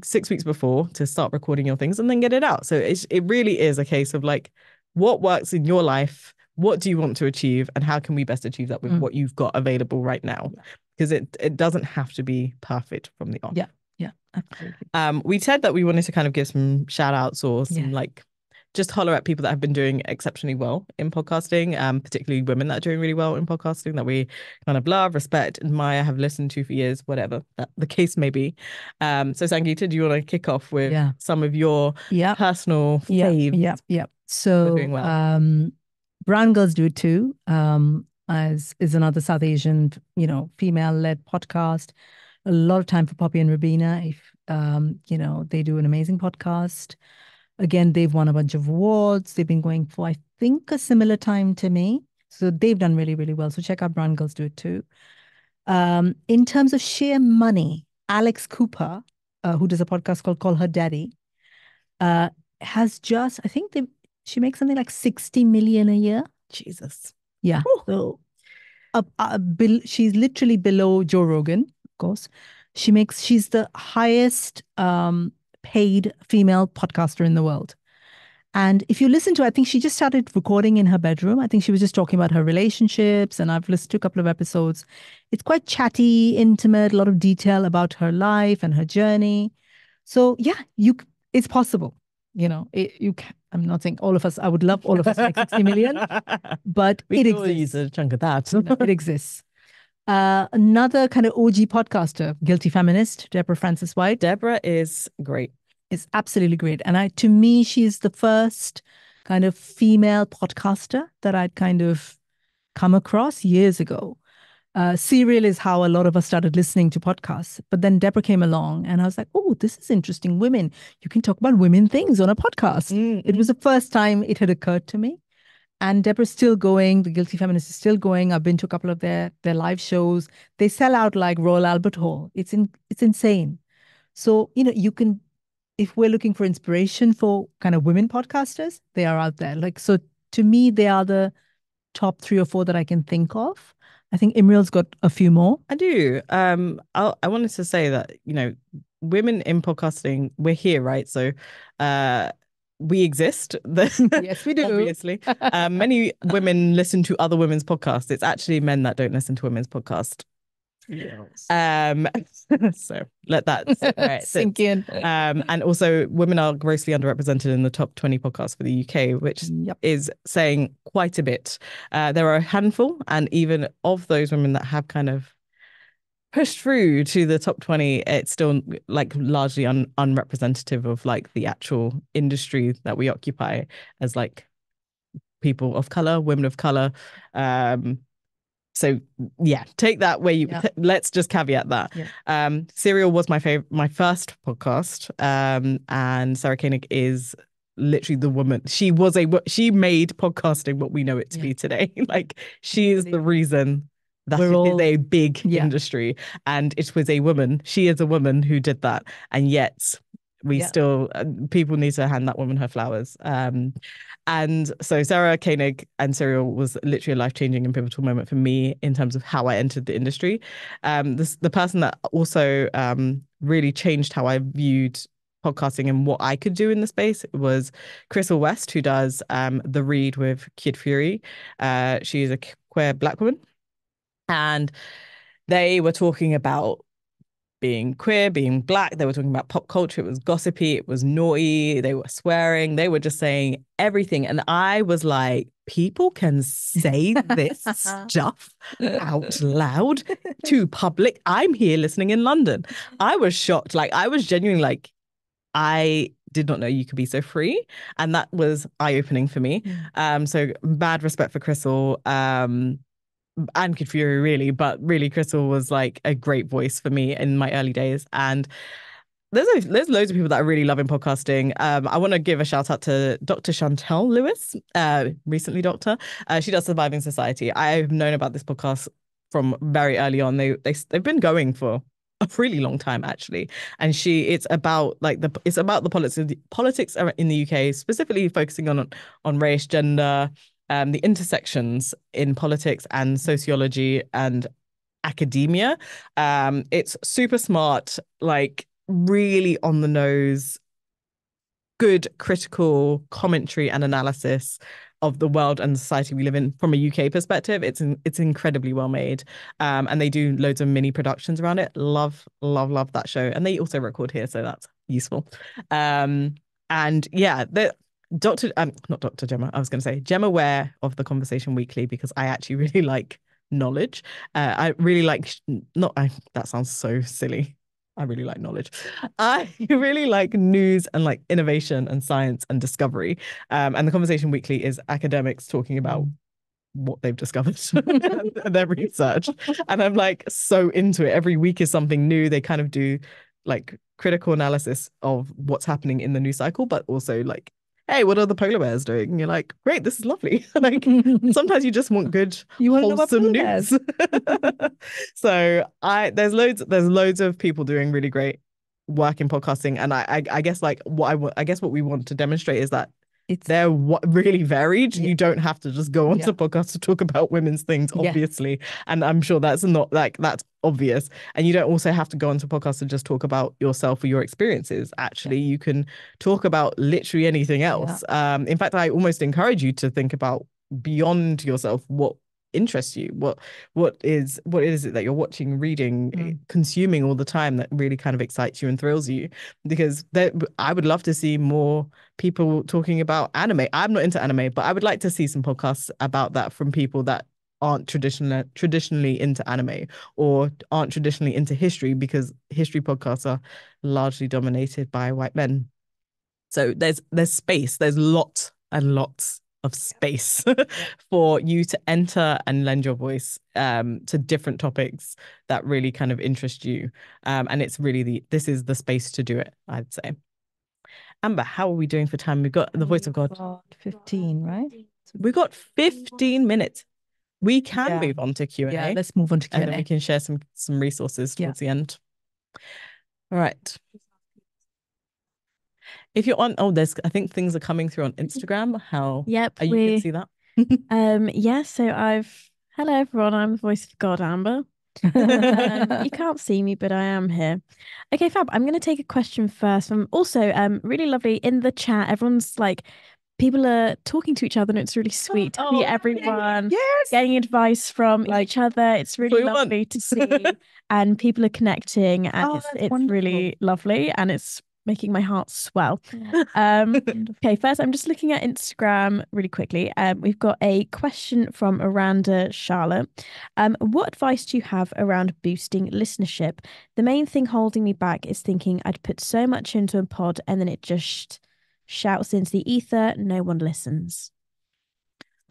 6 weeks before to start recording your things and then get it out. So it really is a case of like, what works in your life? What do you want to achieve, and how can we best achieve that with what you've got available right now? Because it doesn't have to be perfect from the off. Yeah, absolutely. We said that we wanted to kind of give some shout outs or some like just holler at people that have been doing exceptionally well in podcasting, particularly women that are doing really well in podcasting that we kind of love, respect, admire, have listened to for years, whatever that the case may be. So Sangeeta, do you want to kick off with some of your personal faves? Yeah. So doing well. Brown Girls Do It Too, is another South Asian, female-led podcast. A lot of time for Poppy and Rubina. If they do an amazing podcast. Again, they've won a bunch of awards. They've been going for, I think, a similar time to me. So they've done really, really well. So check out Brown Girls Do It Too. In terms of sheer money, Alex Cooper, who does a podcast called Call Her Daddy, has just, I think she makes something like 60 million a year. Jesus. Yeah. Ooh. So she's literally below Joe Rogan, of course. She's the highest paid female podcaster in the world. And if you listen to, I think she just started recording in her bedroom. I think she was just talking about her relationships, and I've listened to a couple of episodes. It's quite chatty, intimate, a lot of detail about her life and her journey. So yeah, it's possible. I'm not saying all of us, I would love all of us to make 60 million, but it exists. Use a chunk of that. It exists. Another kind of OG podcaster, Guilty Feminist, Deborah Francis White. Deborah is great. Is absolutely great. And to me, she's the first kind of female podcaster that I'd kind of come across years ago. Serial is how a lot of us started listening to podcasts. But then Deborah came along and I was like, oh, this is interesting. Women, you can talk about women things on a podcast. It was the first time it had occurred to me. And Deborah's still going. The Guilty Feminist is still going. I've been to a couple of their live shows. They sell out like Royal Albert Hall. It's insane. So, you can, if we're looking for inspiration for kind of women podcasters, they are out there. Like, so to me, they are the top 3 or 4 that I can think of. I think Imriel's got a few more. I do. I wanted to say that, women in podcasting, we're here, right? So we exist. Yes, we do. Obviously. Many women listen to other women's podcasts. It's actually men that don't listen to women's podcasts. Yes. So let that sink in. And also women are grossly underrepresented in the top 20 podcasts for the UK, which is saying quite a bit. There are a handful, and even of those women that have kind of pushed through to the top 20, it's still like largely unrepresentative of like the actual industry that we occupy as like people of color, women of color. So yeah, take that where you. Let's just caveat that. Serial was my first podcast, and Sarah Koenig is literally the woman. She made podcasting what we know it to be today. Like she is the reason that it is a big industry, and it was a woman. She is a woman who did that, and yet we still people need to hand that woman her flowers. And so Sarah Koenig and Serial was literally a life-changing and pivotal moment for me in terms of how I entered the industry. The person that also really changed how I viewed podcasting and what I could do in the space was Crystal West, who does The Read with Kid Fury. She is a queer Black woman. And they were talking about being queer, being Black. They were talking about pop culture. It was gossipy. It was naughty. They were swearing. They were just saying everything. And I was like, people can say this stuff out loud to public. I'm here listening in London. I was shocked. Like, I was genuinely like, I did not know you could be so free. And that was eye-opening for me. So mad respect for Crystal. And Kid Fury, really, but really Crystal was like a great voice for me in my early days. And there's loads of people that I really love in podcasting. I want to give a shout out to Dr. Chantel Lewis, recently doctor. She does Surviving Society. I've known about this podcast from very early on. They've been going for a really long time, actually. And it's about the politics in the UK, specifically focusing on race, gender, the intersections in politics and sociology and academia. It's super smart, like really on the nose, good critical commentary and analysis of the world and society we live in from a UK perspective. It's incredibly well made. And they do loads of mini productions around it. Love that show. And they also record here, so that's useful. And yeah, not Dr. Gemma, I was going to say Gemma Ware of The Conversation Weekly, because I actually really like knowledge. I really like, that sounds so silly. I really like knowledge. I really like news and like innovation and science and discovery. And The Conversation Weekly is academics talking about what they've discovered and their research. And I'm like so into it. Every week is something new. They kind of do like critical analysis of what's happening in the news cycle, but also like, hey, what are the polar bears doing? And you're like, great, this is lovely. Like sometimes you just want good, wholesome news. So there's loads of people doing really great work in podcasting, and I guess like what we want to demonstrate is that they're really varied. You don't have to just go onto podcasts to talk about women's things, obviously. And I'm sure that's not like that's obvious. And you don't also have to go onto podcasts to just talk about yourself or your experiences. Actually, you can talk about literally anything else. In fact, I almost encourage you to think about beyond yourself what interests you, what is it that you're watching, reading, consuming all the time that really kind of excites you and thrills you. Because I would love to see more people talking about anime. I'm not into anime, but I would like to see some podcasts about that from people that aren't traditionally into anime or aren't traditionally into history, because history podcasts are largely dominated by white men. So there's space, there's lots and lots of space for you to enter and lend your voice to different topics that really kind of interest you. And it's really this is the space to do it, I'd say. Amber, how are we doing for time? We've got the voice of God. 15, right? We've got 15 minutes. We can move on to Q&A. Yeah, let's move on to Q&A. And then we can share some resources towards the end. All right. If you're on, I think things are coming through on Instagram. Yep, you can see that? Yeah, so hello everyone, I'm the voice of God, Amber. You can't see me, but I am here. Okay, fab. I'm going to take a question first from also really lovely in the chat. Everyone's like, people are talking to each other and it's really sweet to see everyone getting advice from each other. It's really lovely to see. And people are connecting and it's really lovely and it's making my heart swell. Okay, first I'm just looking at Instagram really quickly. We've got a question from Aranda Charlotte. What advice do you have around boosting listenership? The main thing holding me back is thinking I'd put so much into a pod and then it just shouts into the ether. No one listens.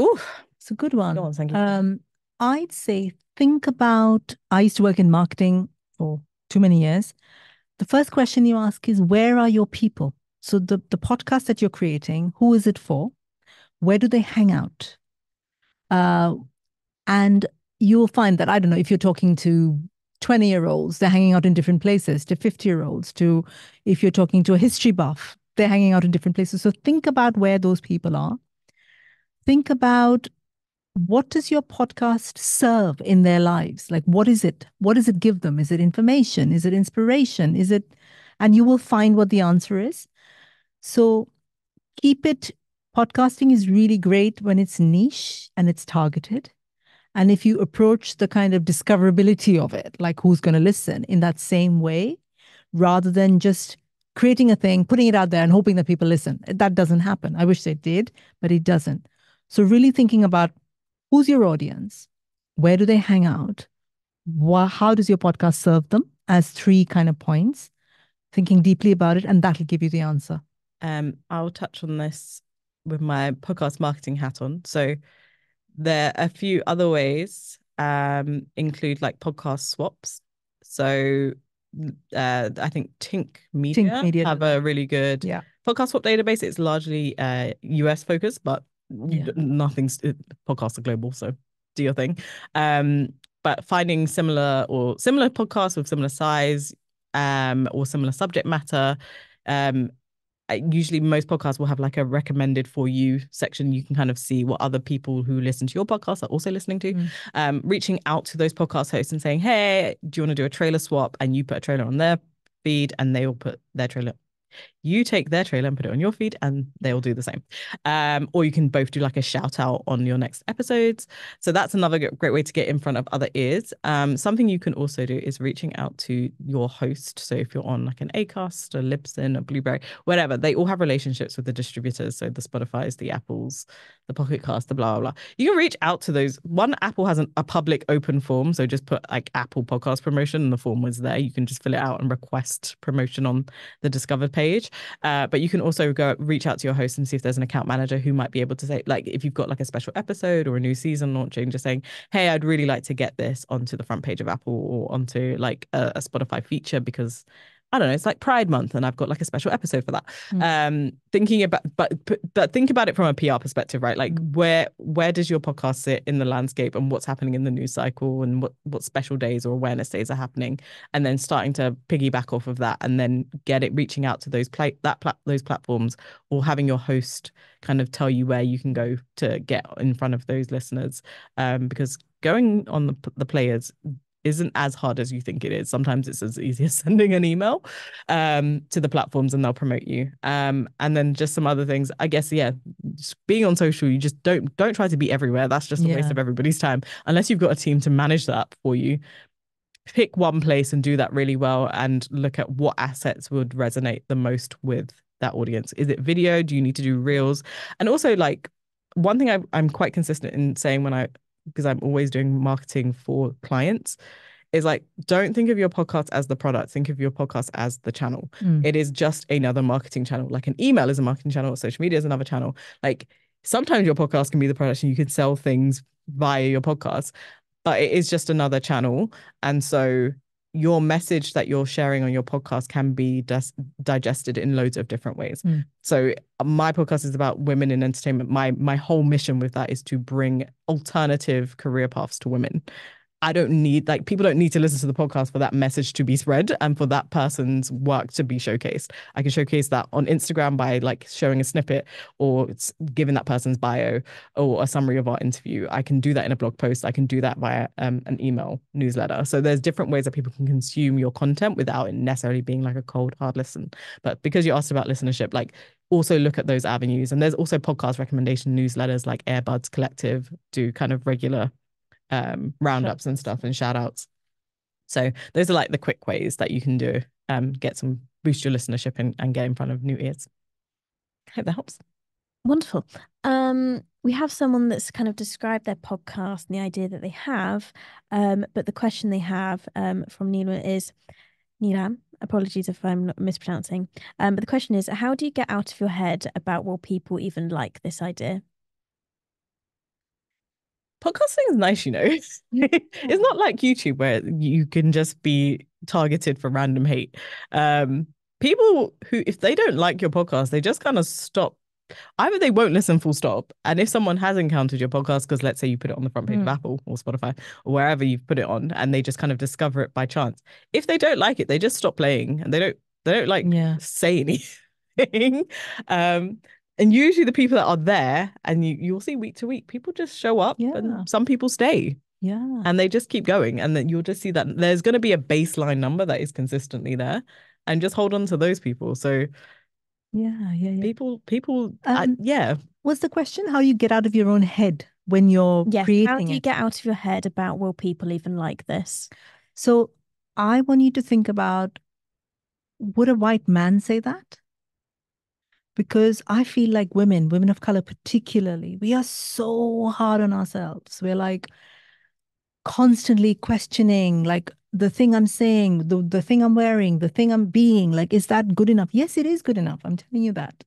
Ooh, it's a good one. Go on, Sangeeta. I'd say think about, I used to work in marketing for too many years. The first question you ask is, where are your people? So the podcast that you're creating, who is it for? Where do they hang out? And you'll find that, I don't know, if you're talking to 20-year-olds, they're hanging out in different places, to 50-year-olds, to if you're talking to a history buff, they're hanging out in different places. So think about where those people are. Think about, what does your podcast serve in their lives? Like, what is it? What does it give them? Is it information? Is it inspiration? And you will find what the answer is. So keep it. Podcasting is really great when it's niche and it's targeted. And if you approach the kind of discoverability of it, like who's going to listen in that same way, rather than just creating a thing, putting it out there and hoping that people listen. That doesn't happen. I wish they did, but it doesn't. So really thinking about, who's your audience? Where do they hang out? How does your podcast serve them, as 3 kind of points? Thinking deeply about it, and that'll give you the answer. I'll touch on this with my podcast marketing hat on. So there are a few other ways, include like podcast swaps. So I think Tink Media have a really good podcast swap database. It's largely US focused, but nothing's podcasts are global, so do your thing. But finding similar podcasts with similar size or similar subject matter. Usually most podcasts will have like a recommended for you section. You can kind of see what other people who listen to your podcast are also listening to. Reaching out to those podcast hosts and saying, hey, do you want to do a trailer swap? And you put a trailer on their feed and they will put their trailer. You take their trailer and put it on your feed and they'll do the same. Or you can both do like a shout out on your next episodes. So that's another great way to get in front of other ears. Something you can also do is reaching out to your host. So if you're on like an Acast, a Libsyn, a Blueberry, whatever, they all have relationships with the distributors. So the Spotifys, the Apples, the Pocket Cast, the blah, blah, blah. You can reach out to those. One, Apple has a public open form. So just put like Apple podcast promotion and the form was there. You can just fill it out and request promotion on the discovered page. But you can also go reach out to your host and see if there's an account manager who might be able to say, like, if you've got like a special episode or a new season launching, just saying, hey, I'd really like to get this onto the front page of Apple or onto like a Spotify feature because I don't know, it's like Pride Month and I've got like a special episode for that. Thinking about, but think about it from a PR perspective, right? Like where does your podcast sit in the landscape and what's happening in the news cycle and what special days or awareness days are happening, and then starting to piggyback off of that and then reaching out to those platforms or having your host kind of tell you where you can go to get in front of those listeners, because going on the players isn't as hard as you think it is. Sometimes it's as easy as sending an email to the platforms and they'll promote you. And then just some other things, I guess, just being on social, you just don't try to be everywhere. That's just a waste of everybody's time. Unless you've got a team to manage that for you, pick one place and do that really well and look at what assets would resonate the most with that audience. Is it video? Do you need to do reels? And also, like, one thing I'm quite consistent in saying because I'm always doing marketing for clients, is like, don't think of your podcast as the product. Think of your podcast as the channel. It is just another marketing channel. Like an email is a marketing channel, social media is another channel. Like sometimes your podcast can be the product and you can sell things via your podcast, but it is just another channel. And so your message that you're sharing on your podcast can be digested in loads of different ways. So my podcast is about women in entertainment. My whole mission with that is to bring alternative career paths to women. I don't need, like, people don't need to listen to the podcast for that message to be spread and for that person's work to be showcased. I can showcase that on Instagram by like showing a snippet or giving that person's bio or a summary of our interview. I can do that in a blog post. I can do that via an email newsletter. So there's different ways that people can consume your content without it necessarily being like a cold, hard listen. But because you asked about listenership, like, also look at those avenues. And there's also podcast recommendation newsletters like Airbuds Collective do kind of regular roundups and stuff and shout outs. So those are like the quick ways that you can do boost your listenership and get in front of new ears. I hope that helps. Wonderful. We have someone that's kind of described their podcast and the idea that they have, but the question they have from Neelam is, Neelam, apologies if I'm not mispronouncing, but the question is, how do you get out of your head about will people even like this idea? Podcasting is nice, you know. It's not like YouTube where you can just be targeted for random hate. People who, if they don't like your podcast, they just kind of stop. Either they won't listen full stop, and if someone has encountered your podcast, because let's say you put it on the front page of Apple or Spotify or wherever you've put it on, and they just kind of discover it by chance. If they don't like it, they just stop playing and they don't like say anything. And usually the people that are there, and you'll see week to week, people just show up and some people stay. Yeah. And they just keep going. And then you'll just see that there's going to be a baseline number that is consistently there, and just hold on to those people. So people, What's the question? How you get out of your own head when you're creating how do you get out of your head about will people even like this? So I want you to think about, would a white man say that? Because I feel like women of color particularly, we are so hard on ourselves. We're like constantly questioning, like, the thing I'm saying, the thing I'm wearing, the thing I'm being, like, is that good enough? Yes, it is good enough. I'm telling you that.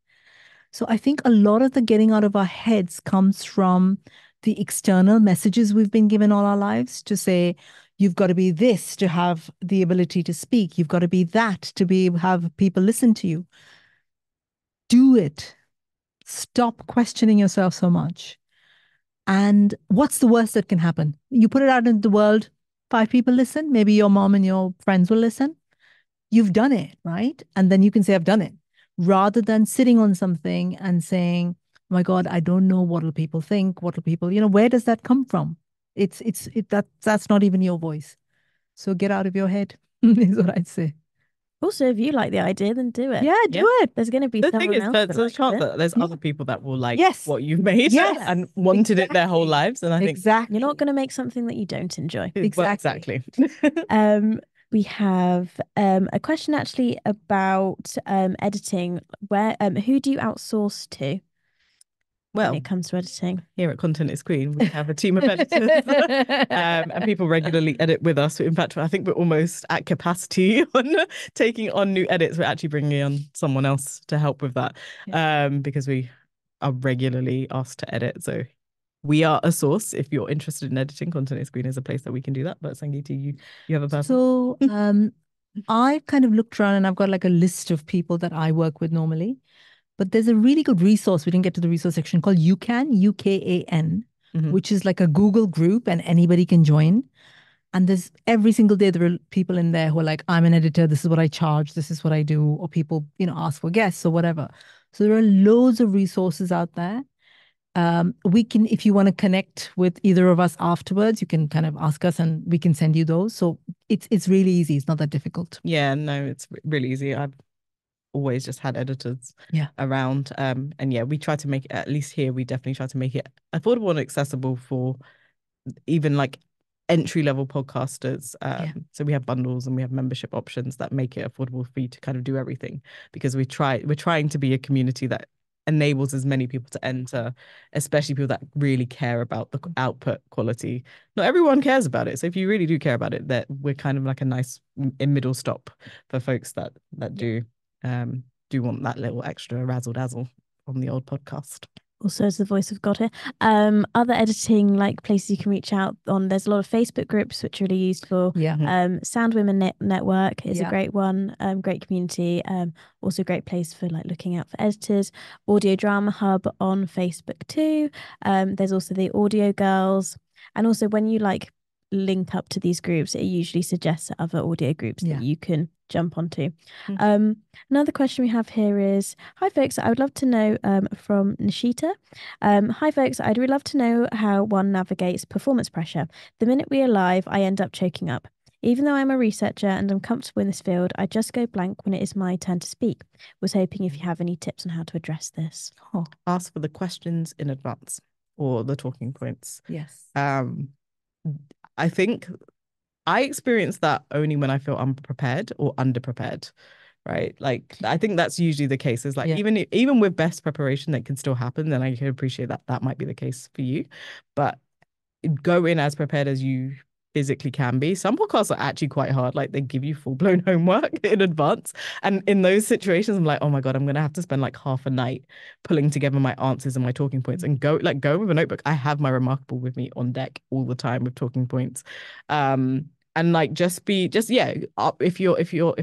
So I think a lot of the getting out of our heads comes from the external messages we've been given all our lives to say, you've got to be this to have the ability to speak. You've got to be that to have people listen to you. Do it. Stop questioning yourself so much. And what's the worst that can happen? You put it out into the world, 5 people listen, maybe your mom and your friends will listen. You've done it, right? And then you can say, I've done it, rather than sitting on something and saying, oh my God, I don't know, what will people think? What will people, where does that come from? That's not even your voice. So get out of your head is what I'd say. Also, if you like the idea, then do it. Yeah, do it. There's going to be the thing is, there's a chance that there's other people that will like what you've made and wanted it their whole lives. And I think you're not going to make something that you don't enjoy. Exactly. We have a question actually about editing. Where who do you outsource to? Well, when it comes to editing, here at Content is Queen, we have a team of editors and people regularly edit with us. In fact, I think we're almost at capacity on taking on new edits. We're actually bringing on someone else to help with that because we are regularly asked to edit. So we are a source. If you're interested in editing, Content is Queen is a place that we can do that. But Sangeeta, you have a person. So I've kind of looked around and I've got like a list of people that I work with normally. But there's a really good resource, we didn't get to the resource section, called UCAN, UKAN, which is like a Google group and anybody can join. And there's every single day there are people in there who are like, I'm an editor, this is what I charge, this is what I do, or people, ask for guests or whatever. So there are loads of resources out there. We can, if you want to connect with either of us afterwards, you can kind of ask us and we can send you those. So it's really easy. It's not that difficult. Yeah, no, it's really easy. I've always just had editors around. And we try to make it, at least here, we definitely try to make it affordable and accessible for even like entry-level podcasters. So we have bundles and we have membership options that make it affordable for you to kind of do everything, because we're trying to be a community that enables as many people to enter, especially people that really care about the output quality. Not everyone cares about it, so if you really do care about it, that we're kind of like a nice middle stop for folks that do want that little extra razzle dazzle on the old podcast. also as the voice of God here. Other editing like places you can reach out on. There's a lot of Facebook groups which are really useful. Yeah. Sound Women Network is a Yeah. great one. Great community. Also a great place for like looking out for editors. Audio Drama Hub on Facebook too. There's also the Audio Girls, and also when you like link up to these groups, it usually suggests other audio groups Yeah. that you can jump onto. Mhm. Another question we have here is, hi folks, I would love to know from Nishita. Hi folks, I'd really love to know how one navigates performance pressure. The minute we are live, I end up choking up. Even though I'm a researcher and I'm comfortable in this field, I just go blank when it is my turn to speak. Was hoping if you have any tips on how to address this. Oh, ask for the questions in advance or the talking points. Yes. I think I experience that only when I feel unprepared or underprepared, right? Like I think that's usually the case. Is like Yeah. even with best preparation, that can still happen. Then I can appreciate that that might be the case for you, but go in as prepared as you physically can be. Some podcasts are actually quite hard. Like they give you full blown homework in advance. And in those situations, I'm like, oh my God, I'm gonna have to spend like half a night pulling together my answers and my talking points and go with a notebook. I have my Remarkable with me on deck all the time with talking points. And like if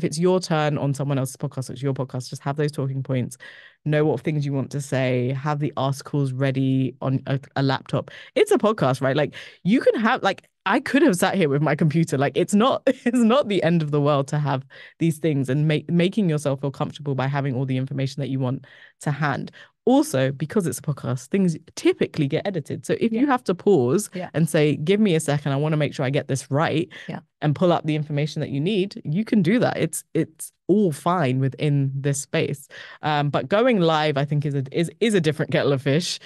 it's your turn on someone else's podcast, it's your podcast, just have those talking points, know what things you want to say, have the articles ready on a laptop. It's a podcast, right? Like you can have like I could have sat here with my computer. Like it's not the end of the world to have these things and making yourself feel comfortable by having all the information that you want to hand. Also, because it's a podcast, things typically get edited. So if you have to pause and say, give me a second, I want to make sure I get this right, and pull up the information that you need, you can do that. It's all fine within this space. But going live, I think, is a different kettle of fish.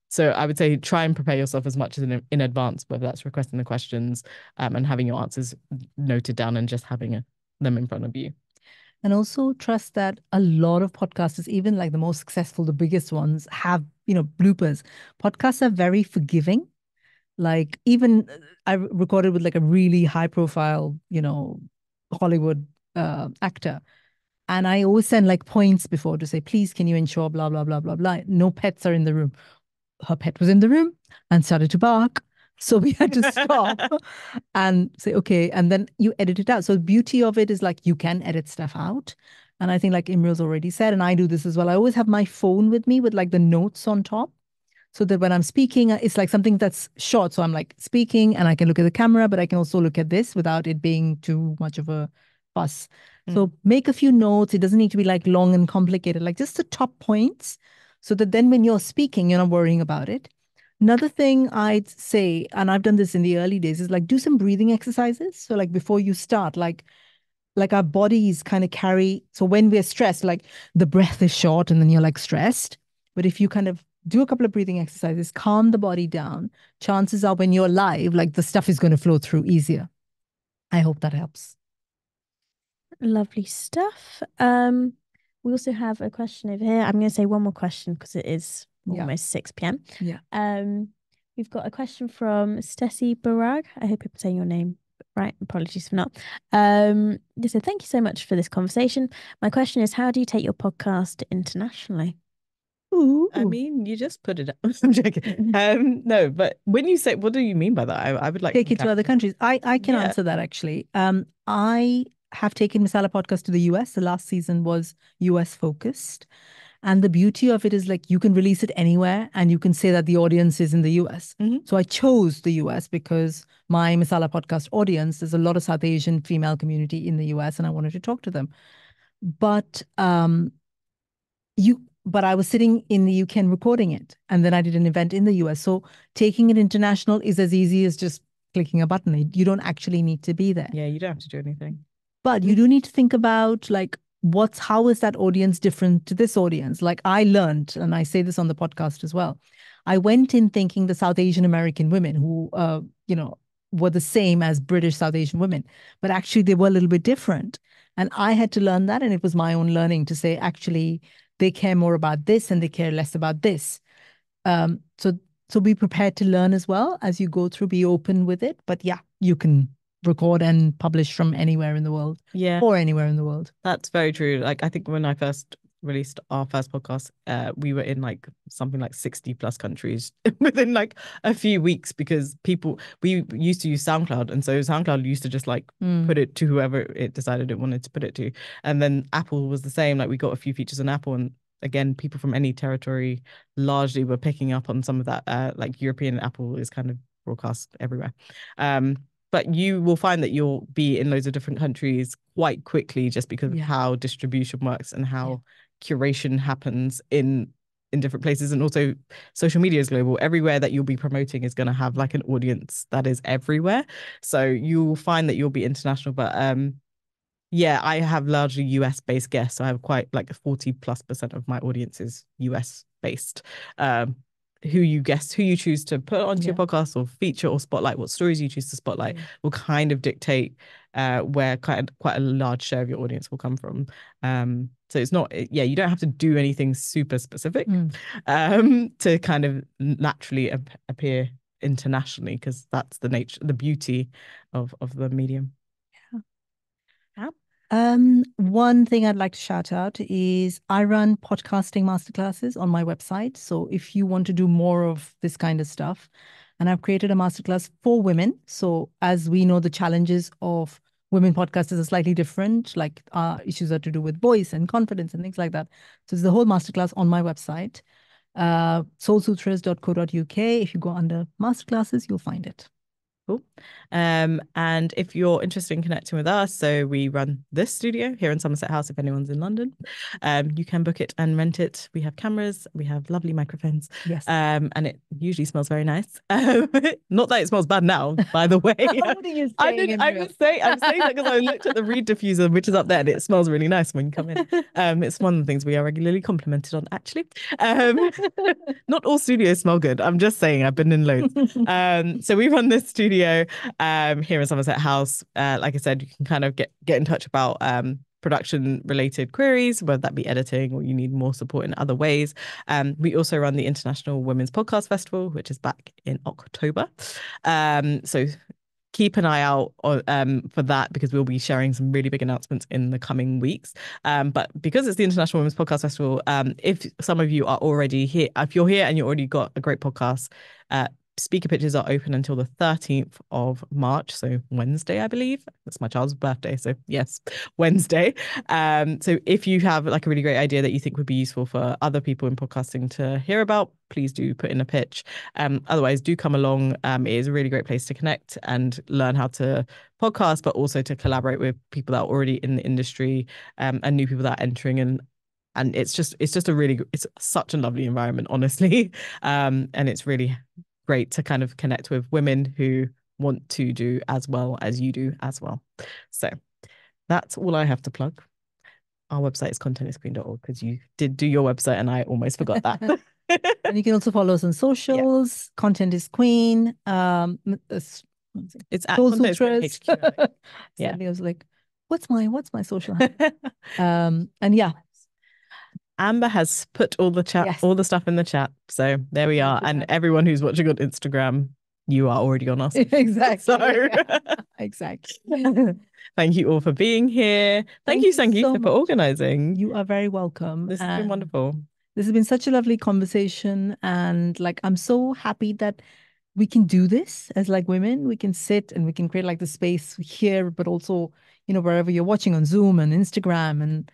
So I would say try and prepare yourself as much as in advance, whether that's requesting the questions and having your answers noted down and just having them in front of you. And also trust that a lot of podcasters, even like the most successful, the biggest ones, have, bloopers. Podcasts are very forgiving. Like even I recorded with like a really high profile, Hollywood actor. And I always send like points before to say, please, can you ensure blah, blah, blah, blah, blah. No pets are in the room. Her pet was in the room and started to bark. So we had to stop and say, okay. And then you edit it out. So the beauty of it is like you can edit stuff out. And I think like Imriel's already said, and I do this as well. I always have my phone with me with like the notes on top. So that when I'm speaking, it's like something that's short. So I'm like speaking and I can look at the camera, but I can also look at this without it being too much of a fuss. So make a few notes. It doesn't need to be like long and complicated, like just the top points. So that then when you're speaking, you're not worrying about it. Another thing I'd say, and I've done this in the early days, is like do some breathing exercises. So like before you start, like our bodies kind of carry. So when we're stressed, like the breath is short and then you're like stressed. But if you kind of do a couple of breathing exercises, calm the body down, chances are when you're live, like the stuff is going to flow through easier. I hope that helps. Lovely stuff. We also have a question over here. I'm going to say one more question because it is almost 6 p.m. We've got a question from Stacey Barag. I hope I'm saying your name right. Apologies for not. They said, thank you so much for this conversation. My question is, how do you take your podcast internationally? Ooh. I mean, you just put it up. I'm joking. No, but when you say, what do you mean by that? I would like take it to other countries. I can answer that actually. I have taken Masala podcast to the US. The last season was US focused. And the beauty of it is like you can release it anywhere and you can say that the audience is in the US. So I chose the US because my Masala podcast audience, there's a lot of South Asian female community in the US and I wanted to talk to them. But I was sitting in the UK and recording it. And then I did an event in the US. So taking it international is as easy as just clicking a button. You don't actually need to be there. Yeah, you don't have to do anything. But you do need to think about like, how is that audience different to this audience? Like I learned, and I say this on the podcast as well. I went in thinking the South Asian American women who, were the same as British South Asian women, but actually they were a little bit different. And I had to learn that. And it was my own learning to say, actually, they care more about this and they care less about this. So be prepared to learn as well as you go through, be open with it. But yeah, you can record and publish from anywhere in the world. Yeah. Or anywhere in the world. That's very true. Like I think when I first released our first podcast, we were in like something like 60 plus countries within like a few weeks, because we used to use SoundCloud, and so SoundCloud used to just like put it to whoever it decided it wanted to put it to. And then Apple was the same. Like we got a few features on Apple, and again, people from any territory largely were picking up on some of that. Like European Apple is kind of broadcast everywhere. But you will find that you'll be in loads of different countries quite quickly, just because of how distribution works and how curation happens in different places. And also social media is global. Everywhere that you'll be promoting is going to have like an audience that is everywhere. So you'll find that you'll be international. But yeah, I have largely US based guests. So I have quite like 40+% of my audience is US based. Who you choose to put onto your podcast or feature or spotlight, what stories you choose to spotlight will kind of dictate where quite a large share of your audience will come from. So it's not, you don't have to do anything super specific to kind of naturally appear internationally, because that's the beauty of the medium. One thing I'd like to shout out is I run podcasting masterclasses on my website. So if you want to do more of this kind of stuff, and I've created a masterclass for women. So as we know, the challenges of women podcasters are slightly different, like issues are to do with voice and confidence and things like that. So there's the whole masterclass on my website, soulsutras.co.uk. If you go under masterclasses, you'll find it. Cool. And if you're interested in connecting with us, so we run this studio here in Somerset House. If anyone's in London, you can book it and rent it. We have cameras, we have lovely microphones. Yes. And it usually smells very nice. Not that it smells bad now, by the way. What are you saying? I'm saying that because I looked at the reed diffuser, which is up there, and it smells really nice when you come in. It's one of the things we are regularly complimented on, actually. Not all studios smell good. I'm just saying, I've been in loads. So we run this studio here in Somerset House. Like I said, you can kind of get in touch about production related queries, whether that be editing or you need more support in other ways. We also run the International Women's Podcast Festival, which is back in October. So keep an eye out for that, because we'll be sharing some really big announcements in the coming weeks. But because it's the International Women's Podcast Festival, if some of you are already here, if you're here and you already got a great podcast, speaker pitches are open until the 13th of March, so Wednesday, I believe. That's my child's birthday, so yes, Wednesday. So if you have like a really great idea that you think would be useful for other people in podcasting to hear about, please do put in a pitch. Otherwise, do come along. It is a really great place to connect and learn how to podcast, but also to collaborate with people that are already in the industry, and new people that are entering. And it's just it's such a lovely environment, honestly. And it's really great to kind of connect with women who want to do as well as you do as well. So that's all I have to plug. Our website is contentisqueen.org, because you did do your website and I almost forgot that. And you can also follow us on socials. Content is Queen. It's at Soul Content is Queen Sutras. HQ. Yeah. I was like, what's my social handle? And yeah. Amber has put all the stuff in the chat. So there we are. And everyone who's watching on Instagram, you are already on us. Exactly. So exactly. Thank you all for being here. Thank you, Sangeeta, for organizing. You are very welcome. This has been wonderful. This has been such a lovely conversation. And like, I'm so happy that we can do this as like women. We can sit and we can create like the space here, but also, wherever you're watching on Zoom and Instagram. And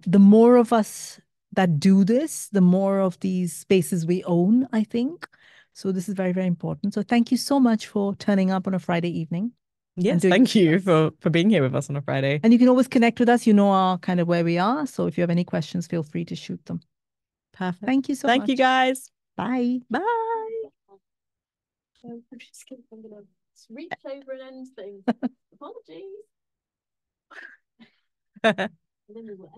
the more of us that do this, the more of these spaces we own, I think. So this is very, very important. So thank you so much for turning up on a Friday evening. Yes, thank you for being here with us on a Friday. And you can always connect with us. You know our kind of where we are. So if you have any questions, feel free to shoot them. Perfect. Thank you so much. Thank you, guys. Bye. Bye. I'm just going to reach over and end things. Apologies. And then we will